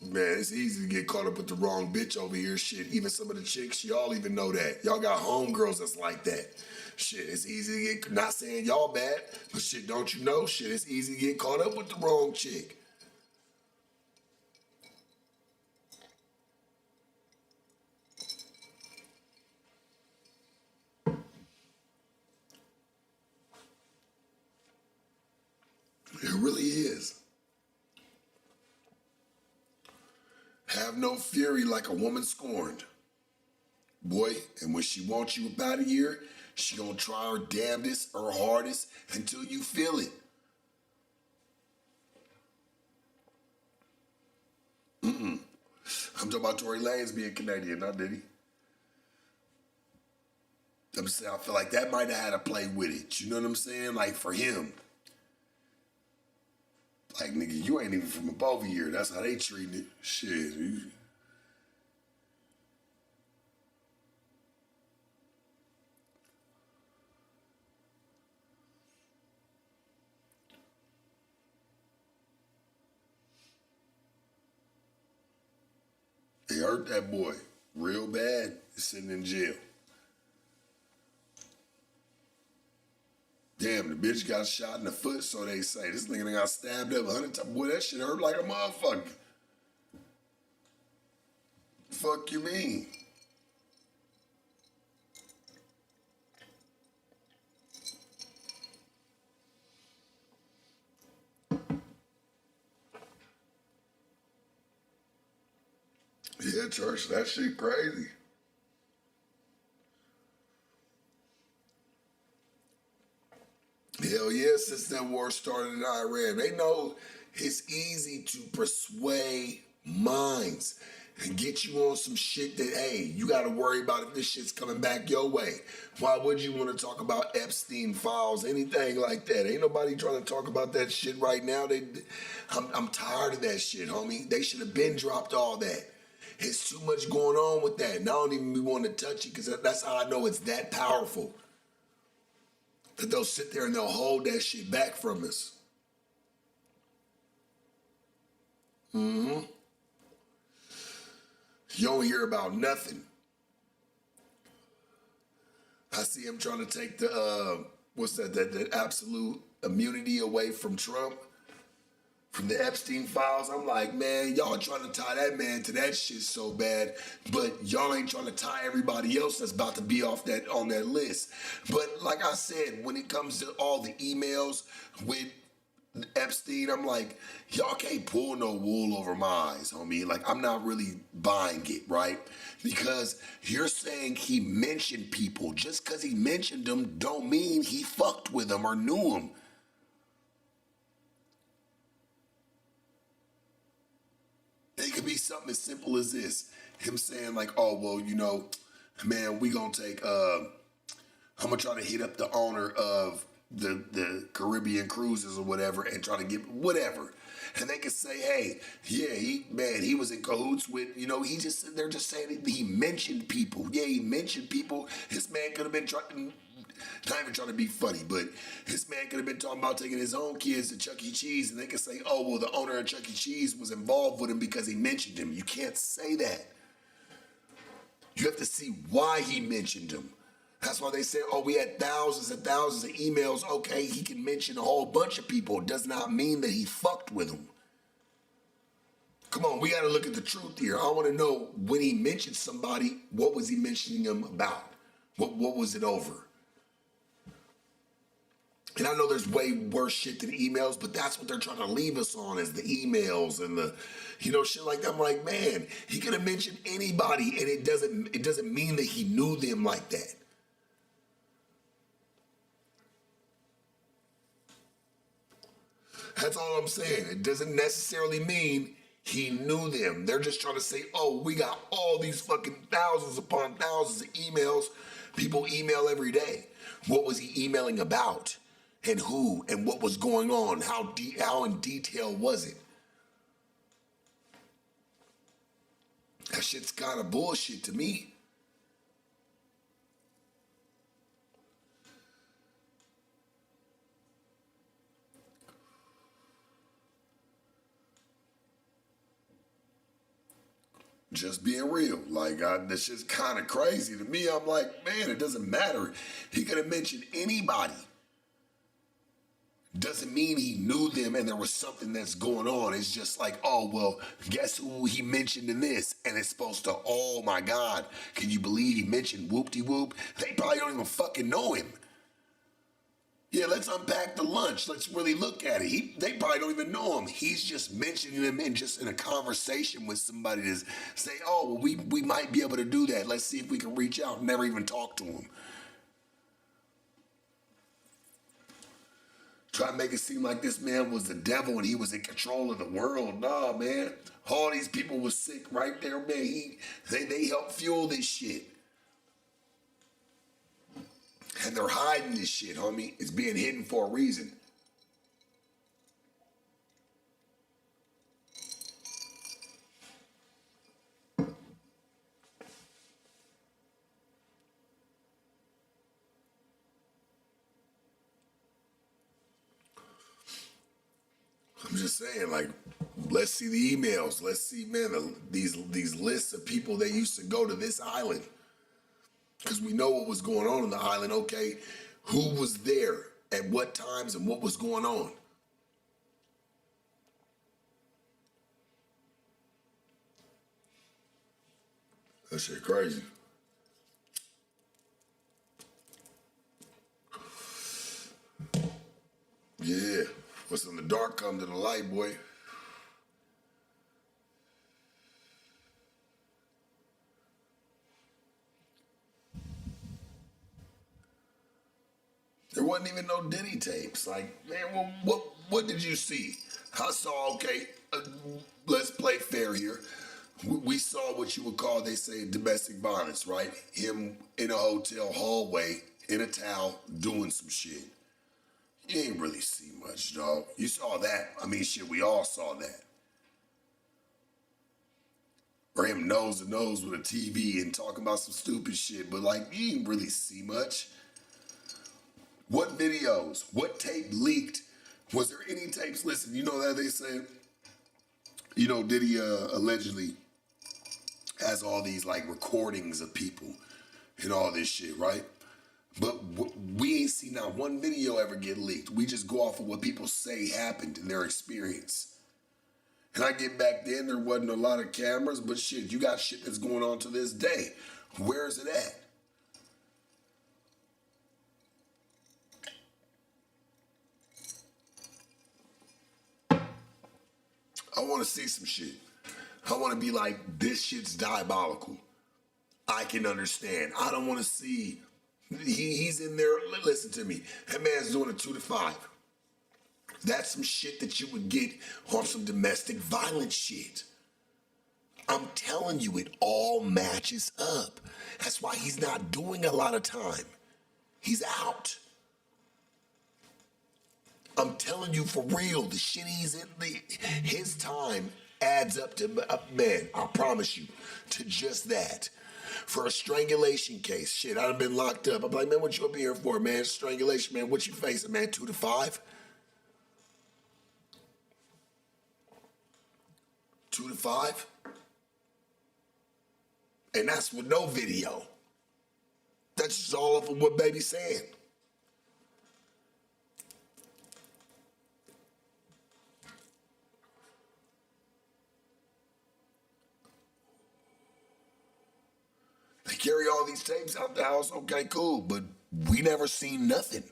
Man, it's easy to get caught up with the wrong bitch over here. Shit, even some of the chicks, y'all even know that. Y'all got homegirls that's like that. Shit, it's easy to get, not saying y'all bad, but shit, don't you know? Shit, it's easy to get caught up with the wrong chick. It really is. Have no fury like a woman scorned. Boy, and when she wants you up out of here, she gonna try her damnedest, her hardest, until you feel it. I'm talking about Tory Lanez being Canadian, not Diddy. I'm saying, I feel like that might have had to play with it. You know what I'm saying? Like, for him. Like, nigga, you ain't even from above here. That's how they treat it. Shit. They hurt that boy real bad. He's sitting in jail. Damn, the bitch got shot in the foot, so they say. This nigga done got stabbed up 100 times. Boy, that shit hurt like a motherfucker. Fuck you mean? Yeah, church, that shit crazy. Hell yeah, since that war started in Iran, they know it's easy to persuade minds and get you on some shit that, hey, you got to worry about if this shit's coming back your way. Why would you want to talk about Epstein files, anything like that? Ain't nobody trying to talk about that shit right now. I'm tired of that shit, homie. They should have been dropped all that. It's too much going on with that. And I don't even want to touch it because that's how I know it's that powerful. That they'll sit there and they'll hold that shit back from us. You don't hear about nothing. I see him trying to take the, that absolute immunity away from Trump, from the Epstein files. I'm like, man, y'all trying to tie that man to that shit so bad, but y'all ain't trying to tie everybody else that's about to be on that list. But like I said, when it comes to all the emails with Epstein, I'm like, y'all can't pull no wool over my eyes, homie. Like, I'm not really buying it, right? Because you're saying he mentioned people. Just because he mentioned them don't mean he fucked with them or knew them. It could be something as simple as this. Him saying like, oh, well, you know, man, we gonna take, I'm gonna try to hit up the owner of the Caribbean cruises or whatever and try to get whatever. And they could say, hey, yeah, he was in cahoots with, you know, they're just saying he mentioned people. Yeah, he mentioned people. This man could have been trying, not even trying to be funny, but this man could have been talking about taking his own kids to Chuck E. Cheese, and they could say, oh, well, the owner of Chuck E. Cheese was involved with him because he mentioned him. You can't say that. You have to see why he mentioned him. That's why they say, oh, we had thousands and thousands of emails. Okay, he can mention a whole bunch of people. It does not mean that he fucked with them. Come on, we got to look at the truth here. I want to know when he mentioned somebody, what was he mentioning them about? What was it over? And I know there's way worse shit than emails, but that's what they're trying to leave us on is the emails and the, you know, shit like that. I'm like, man, he could have mentioned anybody, and it doesn't mean that he knew them like that. That's all I'm saying. It doesn't necessarily mean he knew them. They're just trying to say, oh, we got all these fucking thousands upon thousands of emails. People email every day. What was he emailing about? And who? And what was going on? How in detail was it? That shit's kind of bullshit to me. Just being real. Like, this shit's kind of crazy to me. I'm like, man, it doesn't matter. He could have mentioned anybody. Doesn't mean he knew them and there was something that's going on. It's just like, oh, well, guess who he mentioned in this? And it's supposed to, oh my God, can you believe he mentioned whoop-de-whoop? They probably don't even fucking know him. Yeah, let's unpack the lunch. Let's really look at it. They probably don't even know him. He's just mentioning them in a conversation with somebody to say, oh, well, we might be able to do that. Let's see if we can reach out and never even talk to him. Try to make it seem like this man was the devil and he was in control of the world. Nah, man. All these people was sick right there, man. They helped fuel this shit. And they're hiding this shit, homie. It's being hidden for a reason. I'm just saying, like, let's see the emails. Let's see, man, these lists of people that used to go to this island. Because we know what was going on the island. Okay, who was there at what times and what was going on? That shit crazy. Yeah, what's in the dark come to the light, boy. There wasn't even no Diddy tapes. Like, man, well, what did you see? I saw, okay, let's play fair here. We saw what you would call, they say, domestic violence, right? Him in a hotel hallway, in a towel, doing some shit. You ain't really see much, dog. You saw that. I mean, shit, we all saw that. Or him nose to nose with a TV and talking about some stupid shit, but like, you ain't really see much. What videos? What tape leaked? Was there any tapes? Listen, you know that they say, you know, Diddy allegedly has all these like recordings of people and all this shit, right? But we ain't seen not one video ever get leaked. We just go off of what people say happened in their experience. And I get back then, there wasn't a lot of cameras, but shit, you got shit that's going on to this day. Where is it at? I want to see some shit. I want to be like, this shit's diabolical. I can understand. I don't want to see. He's in there. Listen to me. That man's doing a 2 to 5. That's some shit that you would get on some domestic violence shit. I'm telling you, it all matches up. That's why he's not doing a lot of time. He's out. I'm telling you for real, the shit he's in, his time adds up to, man, I promise you, to just that. For a strangulation case, shit, I'd have been locked up. I'm like, man, what you up here for, man? Strangulation, man, what you facing, man? 2 to 5? 2 to 5? And that's with no video. That's just all of what baby's saying. They carry all these tapes out the house, okay, cool, but we never seen nothing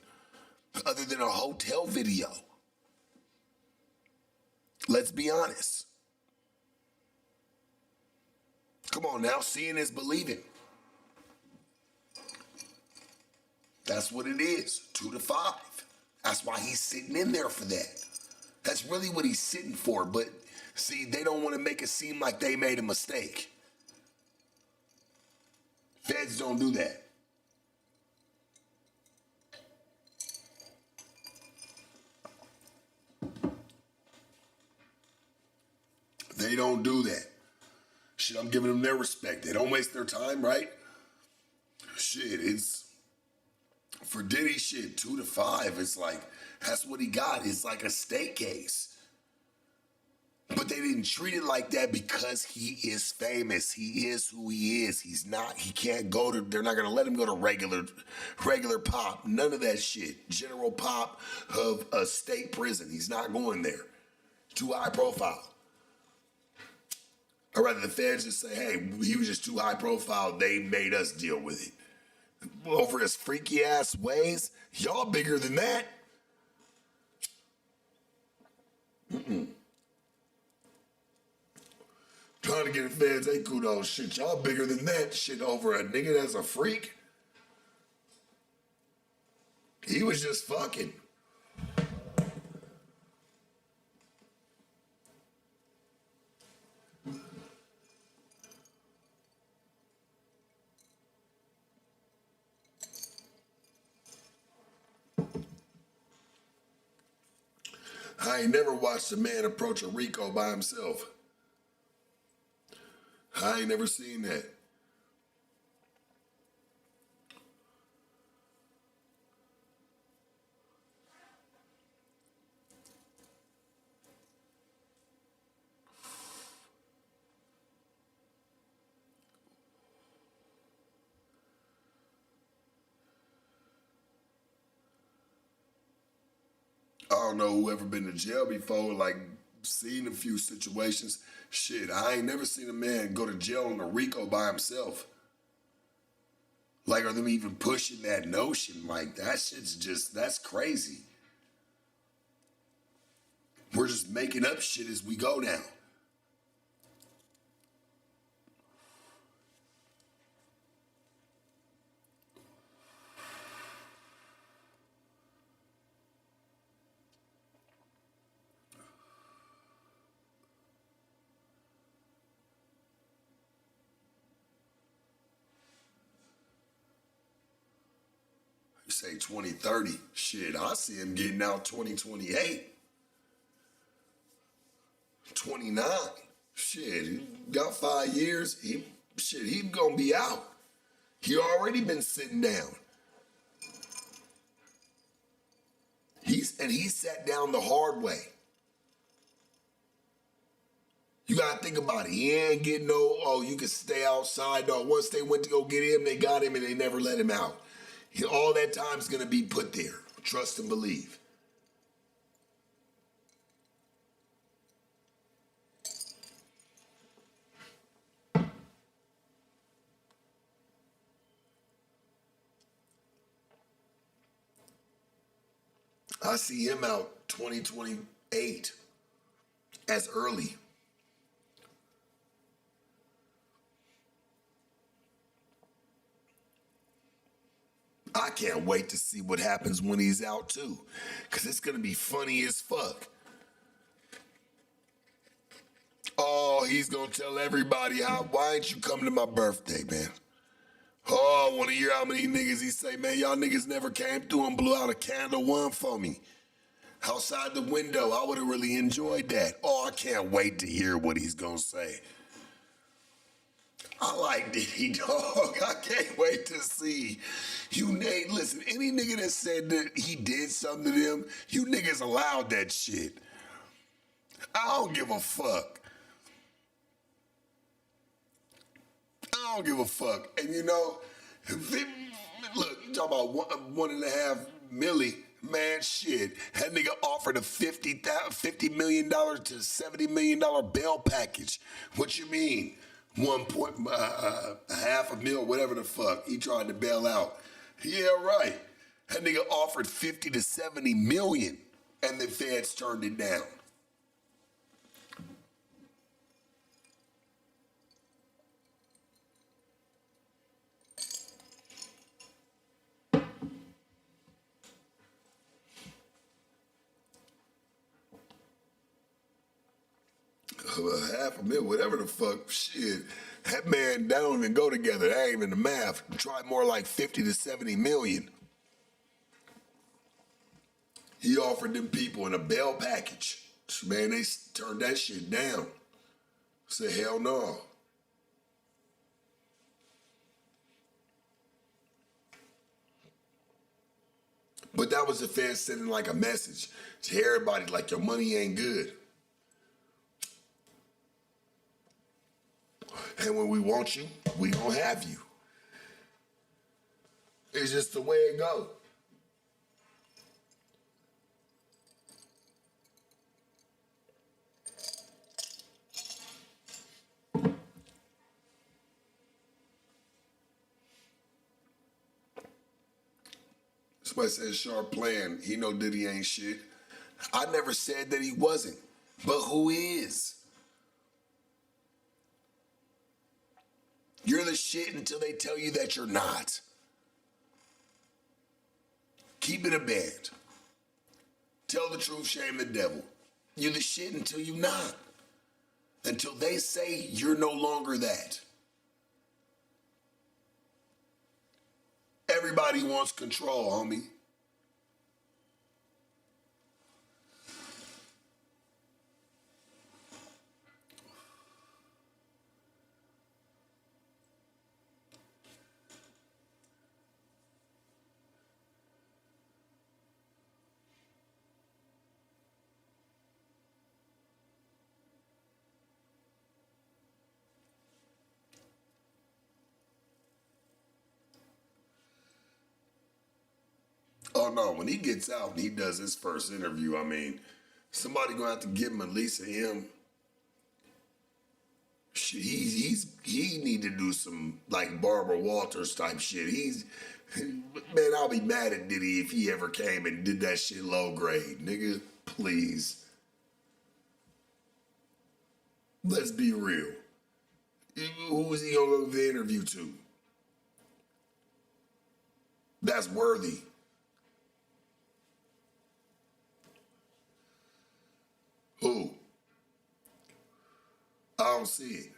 other than a hotel video. Let's be honest. Come on now, seeing is believing. That's what it is, 2 to 5. That's why he's sitting in there for that. That's really what he's sitting for, but see, they don't want to make it seem like they made a mistake. Feds don't do that. They don't do that. Shit, I'm giving them their respect. They don't waste their time, right? Shit, it's for Diddy shit, 2 to 5. It's like, that's what he got. It's like a state case. But they didn't treat it like that because he is famous. He is who he is. He's not, he can't go to, they're not going to let him go to regular pop. None of that shit. General pop of a state prison. He's not going there. Too high profile. Or rather the feds just say, hey, he was just too high profile. They made us deal with it. Over his freaky ass ways, y'all bigger than that. Trying to get the feds, hey, kudos, shit, y'all bigger than that shit over a nigga that's a freak. He was just fucking. I ain't never watched a man approach a Rico by himself. I ain't never seen that. I don't know who ever been to jail before, like, seen a few situations. Shit, I ain't never seen a man go to jail on a Rico by himself. Like, are them even pushing that notion? Like, that shit's just, that's crazy. We're just making up shit as we go now. You say 2030. Shit, I see him getting out 2028. 29. Shit, he got 5 years. He's gonna be out. He already been sitting down. He sat down the hard way. You gotta think about it. He ain't getting no, oh, you can stay outside. No, once they went to go get him, they got him and they never let him out. All that time's gonna be put there. Trust and believe. I see him out 2028. as early. I can't wait to see what happens when he's out too, because it's going to be funny as fuck. Oh, he's going to tell everybody, why ain't you come to my birthday, man? Oh, I want to hear how many niggas he say, man, y'all niggas never came through and blew out a candle one for me. Outside the window, I would have really enjoyed that. Oh, I can't wait to hear what he's going to say. I like Diddy, dog. I can't wait to see. Listen, any nigga that said that he did something to them, you niggas allowed that shit. I don't give a fuck. I don't give a fuck. And you know, look, you talk about $1.5 million, man, shit. That nigga offered a $50 million to $70 million bail package. What you mean? $500,000, whatever the fuck. He tried to bail out. Yeah, right. That nigga offered 50 to 70 million, and the feds turned it down. $500,000, whatever the fuck, shit. That man, that don't even go together. That ain't even the math. Try more like 50 to 70 million. He offered them people in a bail package. Man, they turned that shit down. Said, hell no. But that was the feds sending like a message to everybody, like, your money ain't good. And when we want you, we gonna have you. It's just the way it goes. Somebody said Sharp playing. He know Diddy ain't shit. I never said that he wasn't. But who is? You're the shit until they tell you that you're not. Keep it a band. Tell the truth, shame the devil. You're the shit until you're not. Until they say you're no longer that. Everybody wants control, homie. Oh no, when he gets out and he does his first interview, I mean, somebody gonna have to give him at least him. Shit, he need to do some like Barbara Walters type shit. Man, I'll be mad at Diddy if he ever came and did that shit low grade, nigga. Please, let's be real. Who is he gonna go the interview to? That's worthy. Who? I don't see it.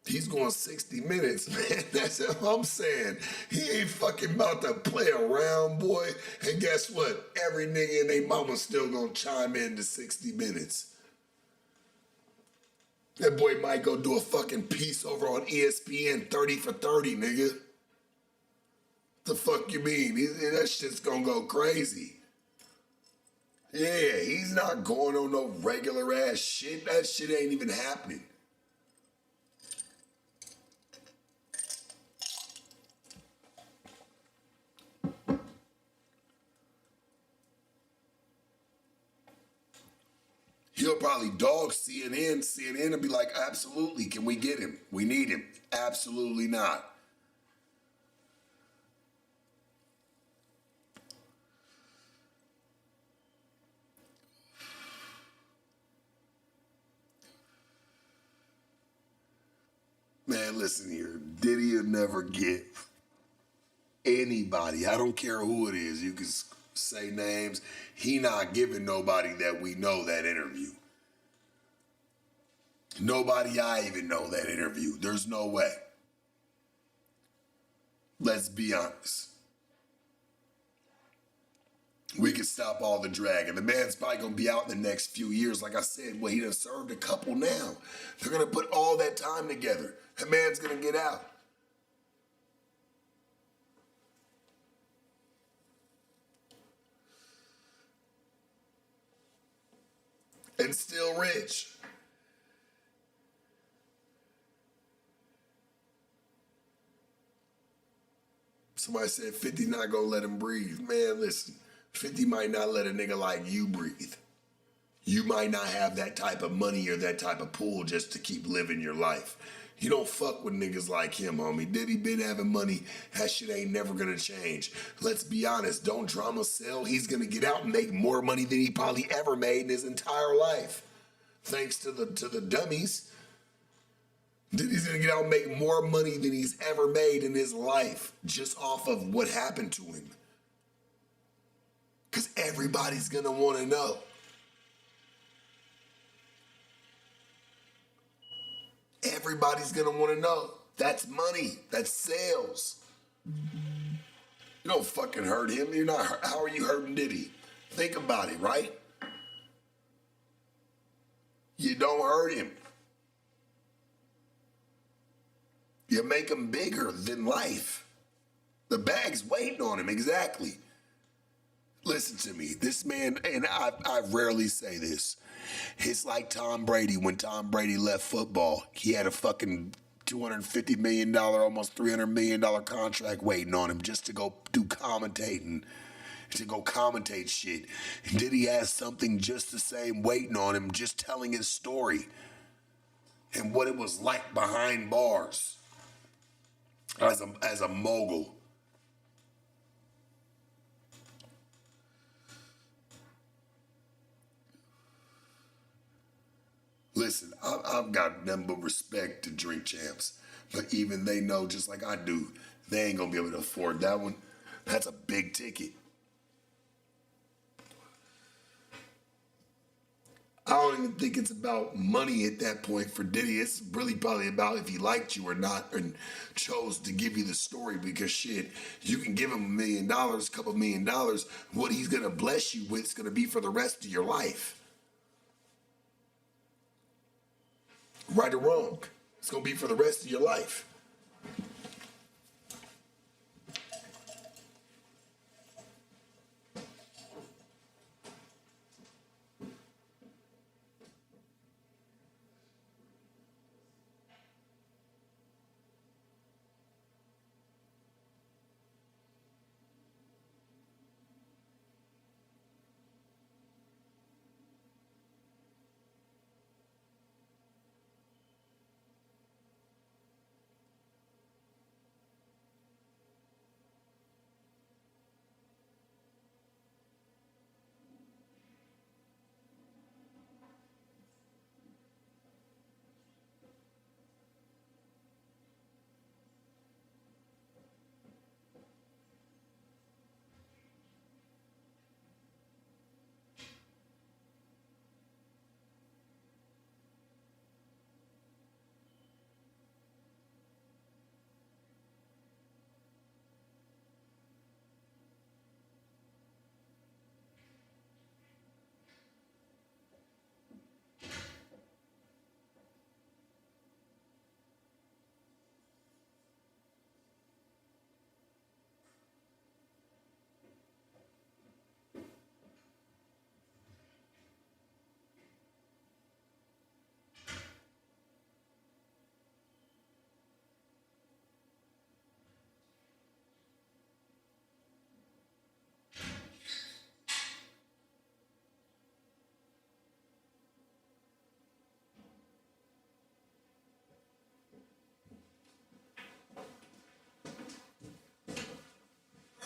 He's going 60 minutes, man. That's what I'm saying. He ain't fucking about to play around, boy. And guess what? Every nigga and they mama still gonna chime in to 60 minutes. That boy might go do a fucking piece over on ESPN 30 for 30, nigga. The fuck you mean? That shit's gonna go crazy. Yeah, he's not going on no regular ass shit. That shit ain't even happening. He'll probably dog CNN. CNN will be like, absolutely, can we get him? We need him. Absolutely not. Man, listen here. Diddy will never give anybody, I don't care who it is, you can say names, he not giving nobody that we know that interview. Nobody I even know that interview. There's no way. Let's be honest. We can stop all the drag. And the man's probably going to be out in the next few years. Like I said, well, he done served a couple now. They're going to put all that time together. That man's going to get out. And still rich. Somebody said 50 not going to let him breathe. Man, listen. 50 might not let a nigga like you breathe. You might not have that type of money or that type of pool just to keep living your life. You don't fuck with niggas like him, homie. Diddy been having money. That shit ain't never gonna change. Let's be honest. Don't drama sell. He's gonna get out and make more money than he probably ever made in his entire life. Thanks to the dummies. Diddy's gonna get out and make more money than he's ever made in his life just off of what happened to him. Because everybody's going to want to know. Everybody's going to want to know. That's money. That's sales. You don't fucking hurt him. You're not. How are you hurting Diddy? Think about it, right? You don't hurt him. You make him bigger than life. The bag's waiting on him, exactly. Listen to me, this man, and I rarely say this, it's like Tom Brady. When Tom Brady left football, he had a fucking $250 million, almost $300 million contract waiting on him just to go do commentating, to go commentate shit. Diddy has something just the same waiting on him, just telling his story and what it was like behind bars as a mogul. Listen, I've got nothing but respect to Drink Champs, but even they know, just like I do, they ain't gonna be able to afford that one. That's a big ticket. I don't even think it's about money at that point for Diddy. It's really probably about if he liked you or not and chose to give you the story, because shit, you can give him $1 million, a couple $1 million. What he's gonna bless you with is gonna be for the rest of your life. Right or wrong, it's gonna be for the rest of your life.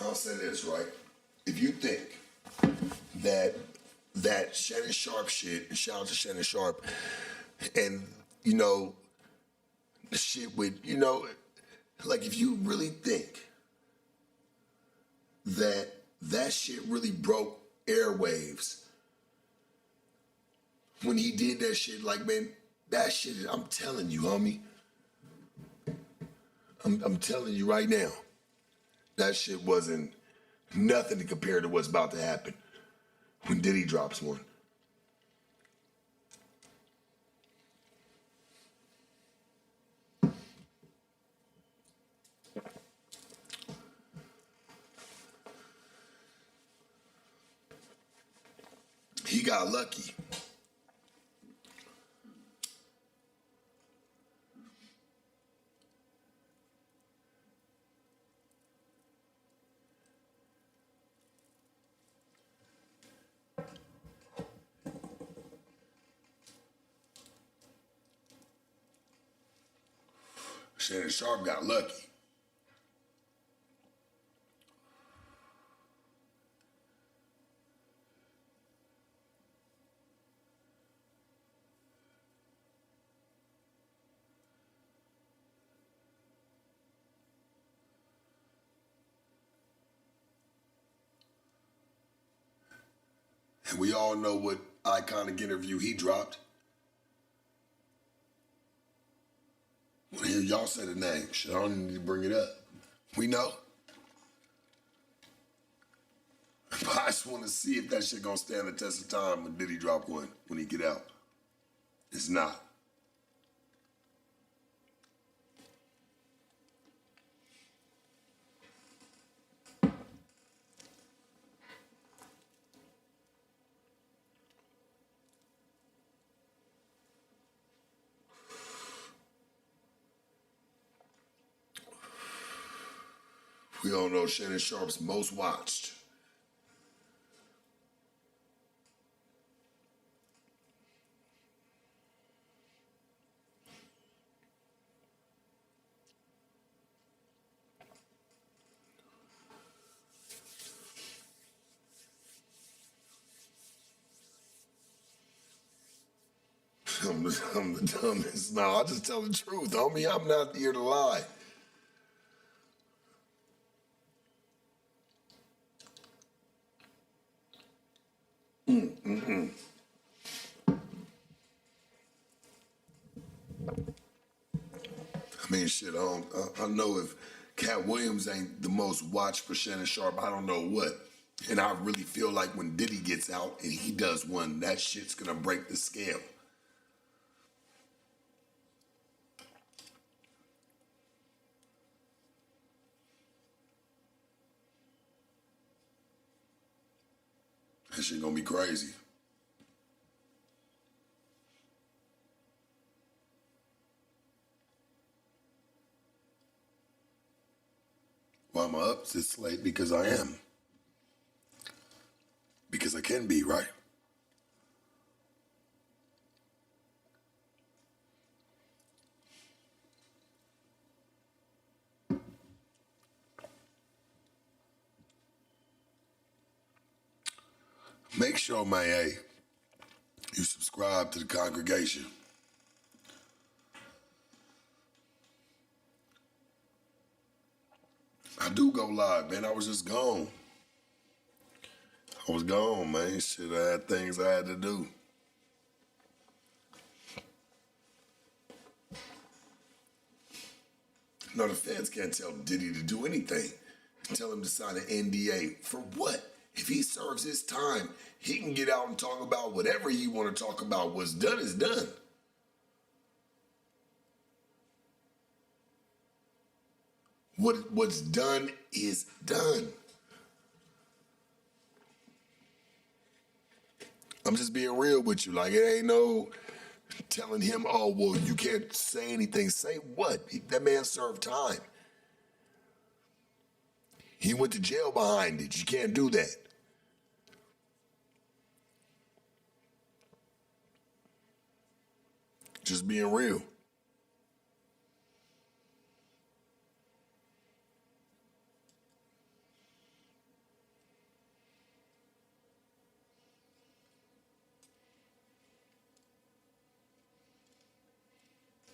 I'll say this, right? If you think that Shannon Sharp shit, and shout out to Shannon Sharp, and you know, the shit with, like if you really think that shit really broke airwaves when he did that shit, like, man, that shit, I'm telling you, homie. I'm telling you right now, that shit wasn't nothing to compare to what's about to happen when Diddy drops one. He got lucky. Shannon Sharp got lucky. And we all know what iconic interview he dropped. Well, here, y'all say the name. Shit, I don't need to bring it up. We know. But I just want to see if that shit gonna stand the test of time when Diddy drop one, when he get out. It's not. We all know Shannon Sharp's most watched. I'm the dumbest. No, I just tell the truth, homie. I'm not here to lie. I mean, shit, I know if Cat Williams ain't the most watched for Shannon Sharp, I don't know what. And I really feel like when Diddy gets out and he does one, that shit's gonna break the scale. That shit gonna be crazy. Why am I up this late? Because I am. Because I can be, right? Make sure, man, hey, you subscribe to the congregation. I do go live, man. I was just gone. I was gone, man. Shit, I had things I had to do. No, the feds can't tell Diddy to do anything. Tell him to sign an NDA. For what? If he serves his time, he can get out and talk about whatever he want to talk about. What's done is done. What's done is done. I'm just being real with you. Like, it ain't no telling him, oh, well, you can't say anything. Say what? That man served time. He went to jail behind it. You can't do that. Just being real.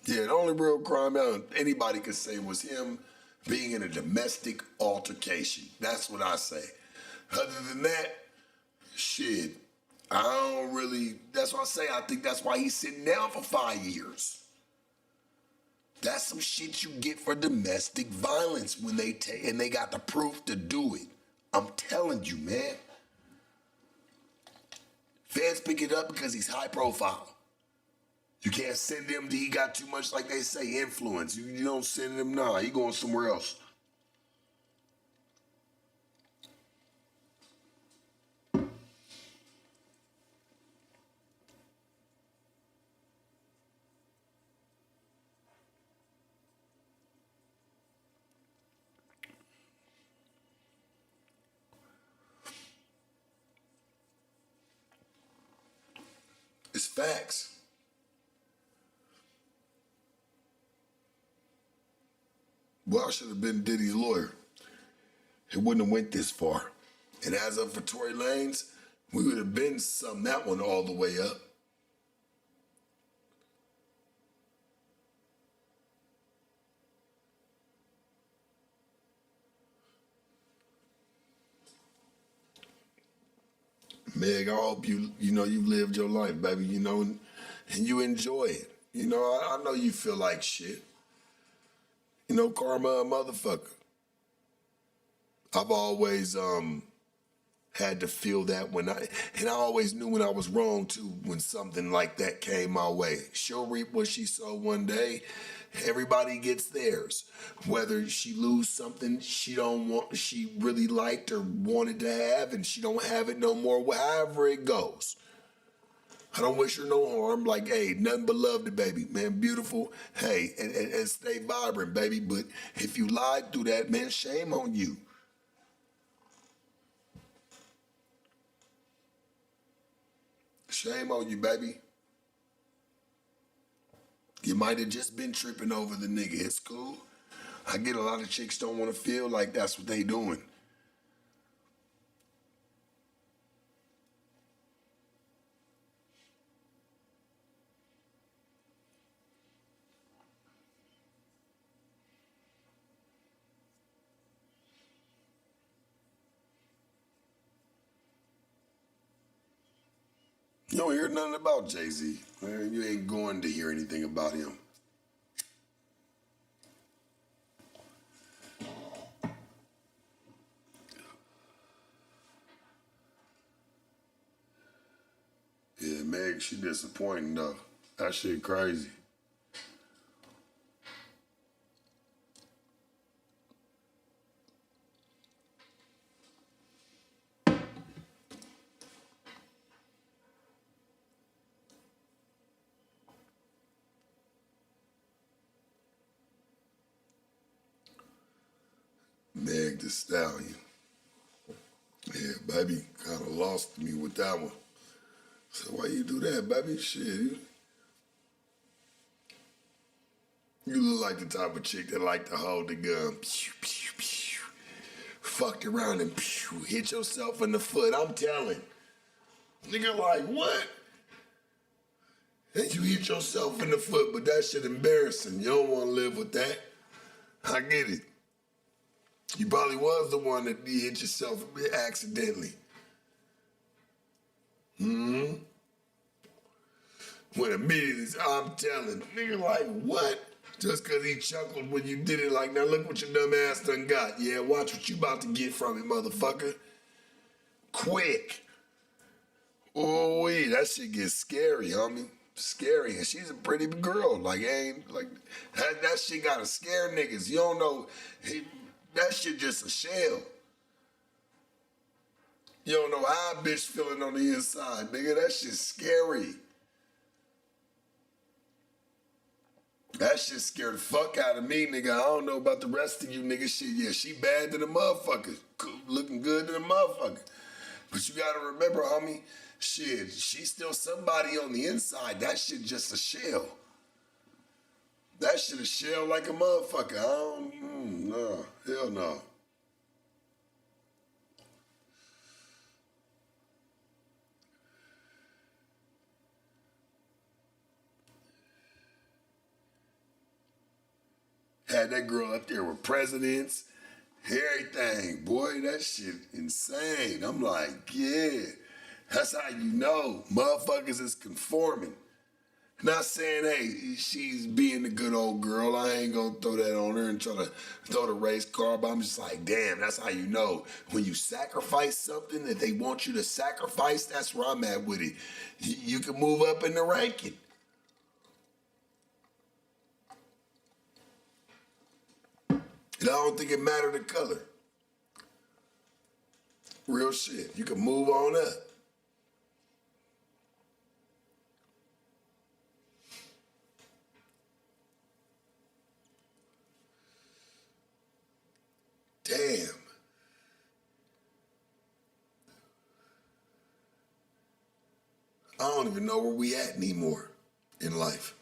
Yeah, the only real crime anybody could say was him being in a domestic altercation. That's what I say. Other than that, shit, I don't really, that's what I say. I think that's why he's sitting down for 5 years. That's some shit you get for domestic violence when and they got the proof to do it. I'm telling you, man. Feds pick it up because he's high profile. You can't send him he got too much, like they say, influence. You don't send him, nah, he going somewhere else. It's facts. Well, I should have been Diddy's lawyer. It wouldn't have went this far. And as of for Tory Lanez, we would have been summed that one all the way up. Meg, I hope you've lived your life, baby, and you enjoy it. I know you feel like shit. Karma a motherfucker. I've always had to feel that and I always knew when I was wrong too, when something like that came my way. She'll reap what she sowed one day. Everybody gets theirs. Whether she lose something she really liked or wanted to have and she don't have it no more, however it goes. I don't wish her no harm. Like, hey, nothing but love to baby, man. Beautiful. Hey, and stay vibrant, baby. But if you lied through that, man, shame on you. Shame on you, baby. You might have just been tripping over the nigga. It's cool. I get a lot of chicks don't want to feel like that's what they doing. You don't hear nothing about Jay-Z. Man, you ain't going to hear anything about him. Yeah, Meg, she disappointing though. That shit crazy. Meg the Stallion. Yeah, baby, kind of lost me with that one. So why you do that, baby? Shit, you look like the type of chick that like to hold the gun. Pew, pew, pew. Fucked around and pew, hit yourself in the foot. I'm telling. Nigga like, what? And you hit yourself in the foot, but that shit embarrassing. You don't want to live with that. I get it. You probably was the one that hit yourself accidentally. Mm-hmm. When immediately, I'm telling, nigga like, what? Just because he chuckled when you did it, like, now look what your dumb ass done got. Yeah, watch what you about to get from it, motherfucker. Quick. Oh, that shit gets scary, homie. Scary. And she's a pretty girl. Like, that shit gotta scare niggas. You don't know, that shit just a shell. You don't know how a bitch feeling on the inside, nigga. That shit's scary. That shit scared the fuck out of me, nigga. I don't know about the rest of you, nigga. Shit, yeah, she bad to the motherfucker. Looking good to the motherfucker. But you gotta remember, homie, shit, she's still somebody on the inside. That shit just a shell. That shit a shell like a motherfucker. No, hell no. Had that girl up there with presidents, everything. Boy, that shit insane. I'm like, yeah, that's how you know motherfuckers is conforming. Not saying, hey, she's being the good old girl. I ain't gonna throw that on her and try to throw the race car, but I'm just like, damn, that's how you know. When you sacrifice something that they want you to sacrifice, that's where I'm at with it. You can move up in the ranking. And I don't think it mattered the color. Real shit. You can move on up. Damn. I don't even know where we at anymore in life.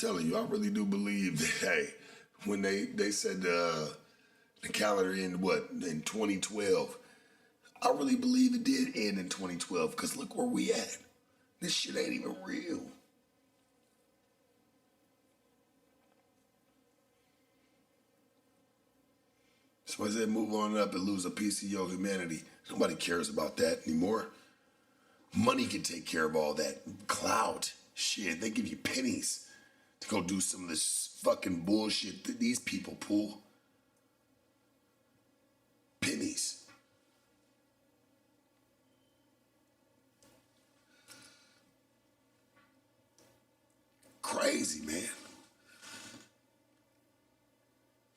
I'm telling you, I really do believe that, hey, when they said the calendar ended, in 2012, I really believe it did end in 2012, because look where we at. This shit ain't even real. So I said move on up and lose a piece of your humanity. Nobody cares about that anymore. Money can take care of all that. Clout. Shit, they give you pennies to go do some of this fucking bullshit that these people pull. Pennies. Crazy, man.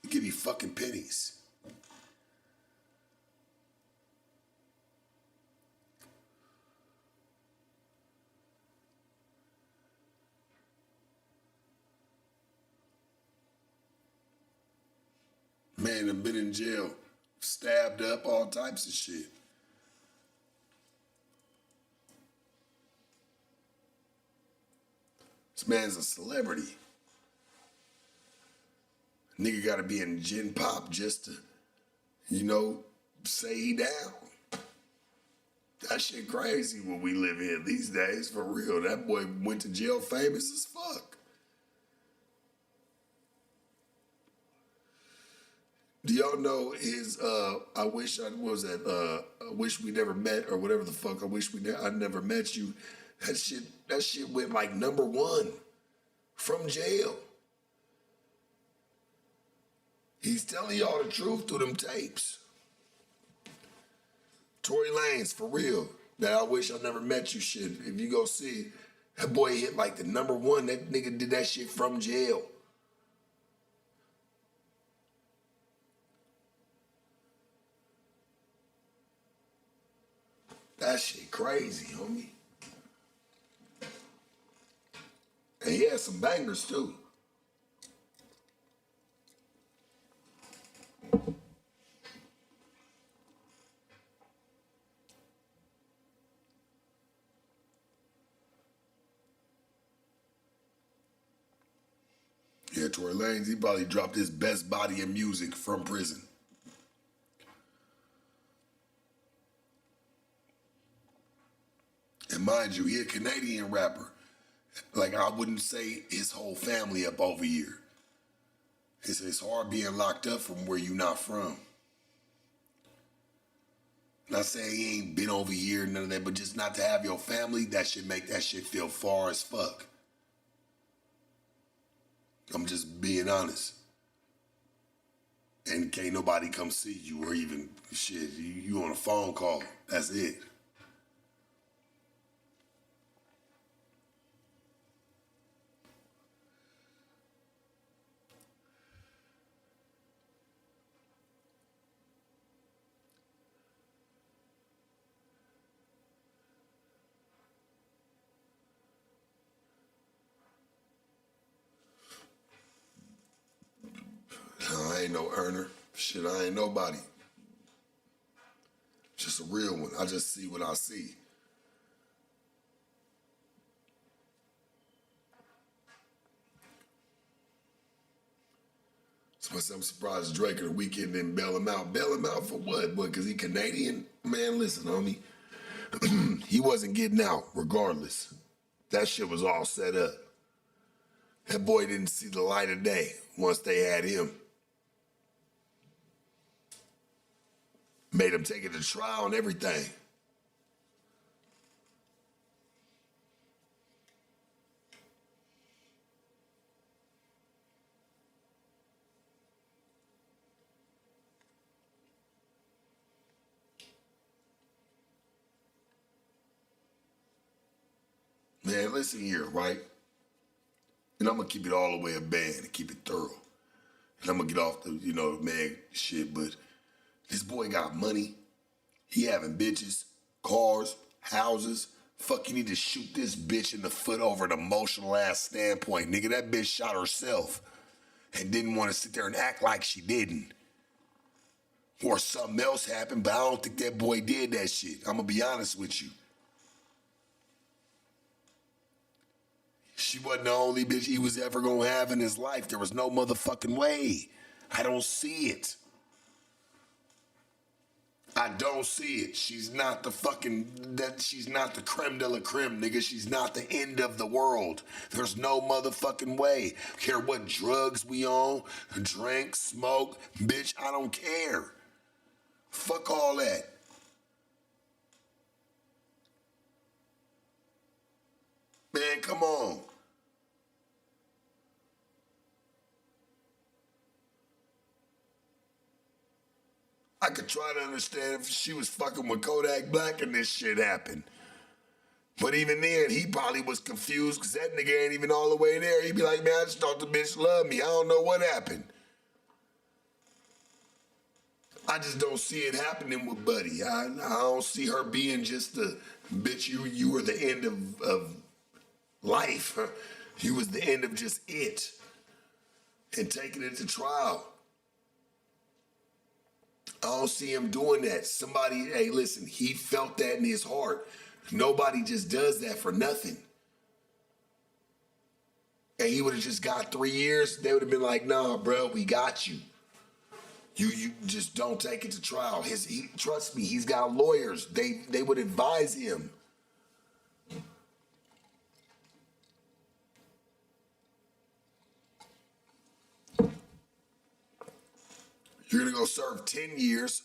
They give you fucking pennies. Man, I've been in jail, stabbed up, all types of shit. This man's a celebrity. Nigga gotta be in gin pop just to, say he down. That shit crazy when we live here these days, for real. That boy went to jail famous as fuck. Do y'all know his I wish we never met, or whatever the fuck, I never met you. That shit went like #1 from jail. He's telling y'all the truth through them tapes. Tory Lanez, for real. That I wish I never met you shit. If you go see, that boy hit like the #1. That nigga did that shit from jail. That shit crazy, homie. And he had some bangers too. Yeah, Tory Lanez, he probably dropped his best body of music from prison. And mind you, he a Canadian rapper. Like, I wouldn't say his whole family up over here. It's hard being locked up from where you not from. Not saying he ain't been over here, none of that, but just not to have your family, that should make that shit feel far as fuck. I'm just being honest. And can't nobody come see you, or even, shit, you on a phone call. That's it. I ain't no earner. Shit, I ain't nobody. Just a real one. I just see what I see. But I'm surprised Drake of the weekend didn't bail him out. Bail him out for what? What, because he Canadian? Man, listen, homie. He wasn't getting out regardless. That shit was all set up. That boy didn't see the light of day once they had him. Made him take it to trial and everything. Man, listen here, right? And I'm gonna keep it all the way a band and keep it thorough. And I'm gonna get off the, man shit, but this boy got money. He having bitches, cars, houses. Fuck, you need to shoot this bitch in the foot over an emotional ass standpoint. Nigga, that bitch shot herself and didn't want to sit there and act like she didn't. Or something else happened, but I don't think that boy did that shit. I'm gonna be honest with you. She wasn't the only bitch he was ever gonna have in his life. There was no motherfucking way. I don't see it. I don't see it. She's not the she's not the creme de la creme, nigga. She's not the end of the world. There's no motherfucking way. Care what drugs we on, drink, smoke, bitch, I don't care. Fuck all that. Man, come on. I could try to understand if she was fucking with Kodak Black and this shit happened. But even then, he probably was confused because that nigga ain't even all the way there. He'd be like, man, I just thought the bitch loved me. I don't know what happened. I just don't see it happening with Buddy. I don't see her being just the bitch, you were the end of life. You was the end of just it. And taking it to trial. I don't see him doing that. Somebody, hey, listen, he felt that in his heart. Nobody just does that for nothing. And he would have just got 3 years. They would have been like, nah, bro, we got you. You just don't take it to trial. Trust me, he's got lawyers. They would advise him. You're gonna go serve 10 years.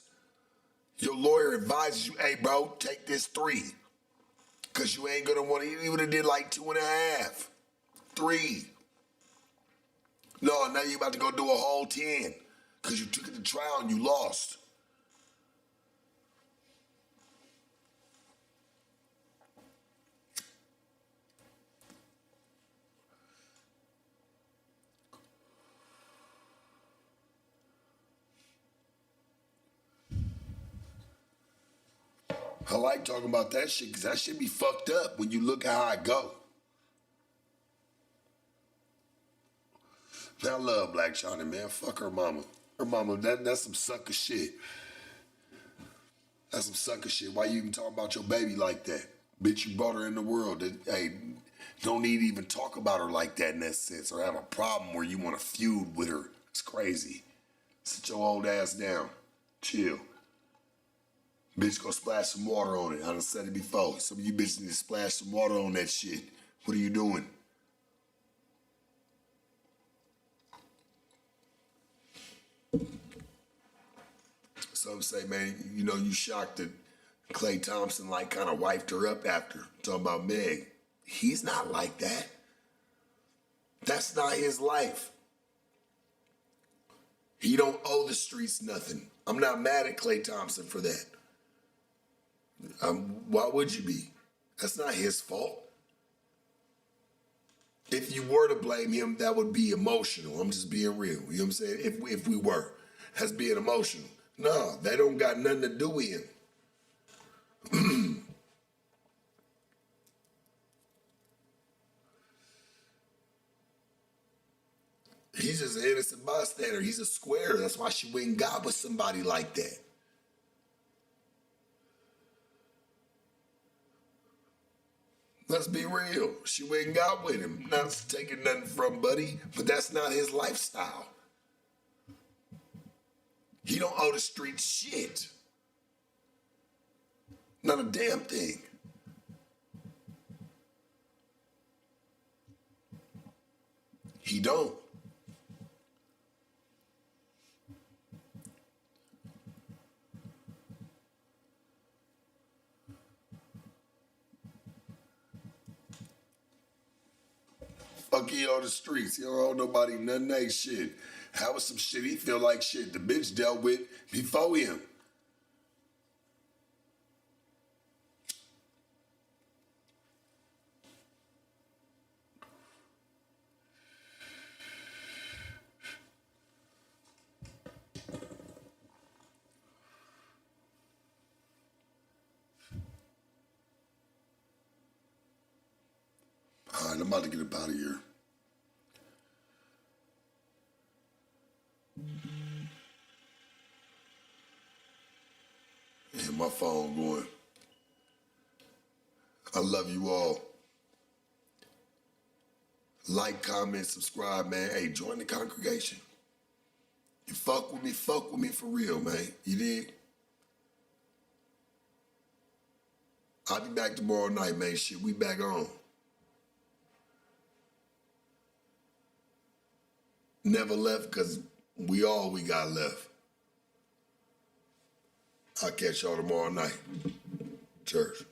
Your lawyer advises you, hey, bro, take this 3. Because you ain't gonna want to, you would have did like 2.5, 3. No, now you about to go do a whole 10. Because you took it to trial and you lost. I like talking about that shit because that shit be fucked up when you look at how I go. Man, I love Black China, man. Fuck her mama. Her mama, that's some sucker shit. That's some sucker shit. Why you even talk about your baby like that? Bitch, you brought her in the world. Hey, don't need to even talk about her like that in that sense or have a problem where you want to feud with her. It's crazy. Sit your old ass down. Chill. Bitch, go splash some water on it. I done said it before. Some of you bitches need to splash some water on that shit. What are you doing? Some say, man, you shocked that Klay Thompson kind of wiped her up after. Talking about Meg. He's not like that. That's not his life. He don't owe the streets nothing. I'm not mad at Klay Thompson for that. Why would you be? That's not his fault. If you were to blame him, that would be emotional. I'm just being real. You know what I'm saying? If we were, that's being emotional. No, they don't got nothing to do with him. He's just an innocent bystander. He's a square. That's why she went and got with somebody like that. Let's be real. She went and got with him. Not taking nothing from Buddy, but that's not his lifestyle. He don't owe the street shit. Not a damn thing. He don't. Fuck he on the streets. He don't owe nobody none of that shit. How was some shit he feel like shit the bitch dealt with before him? All right, I'm about to get up out of here. And my phone going. I love you all. Like, comment, subscribe, man. Hey, join the congregation. You fuck with me for real, man. You dig? I'll be back tomorrow night, man. Shit, we back on. Never left because we got left. I'll catch y'all tomorrow night. Church.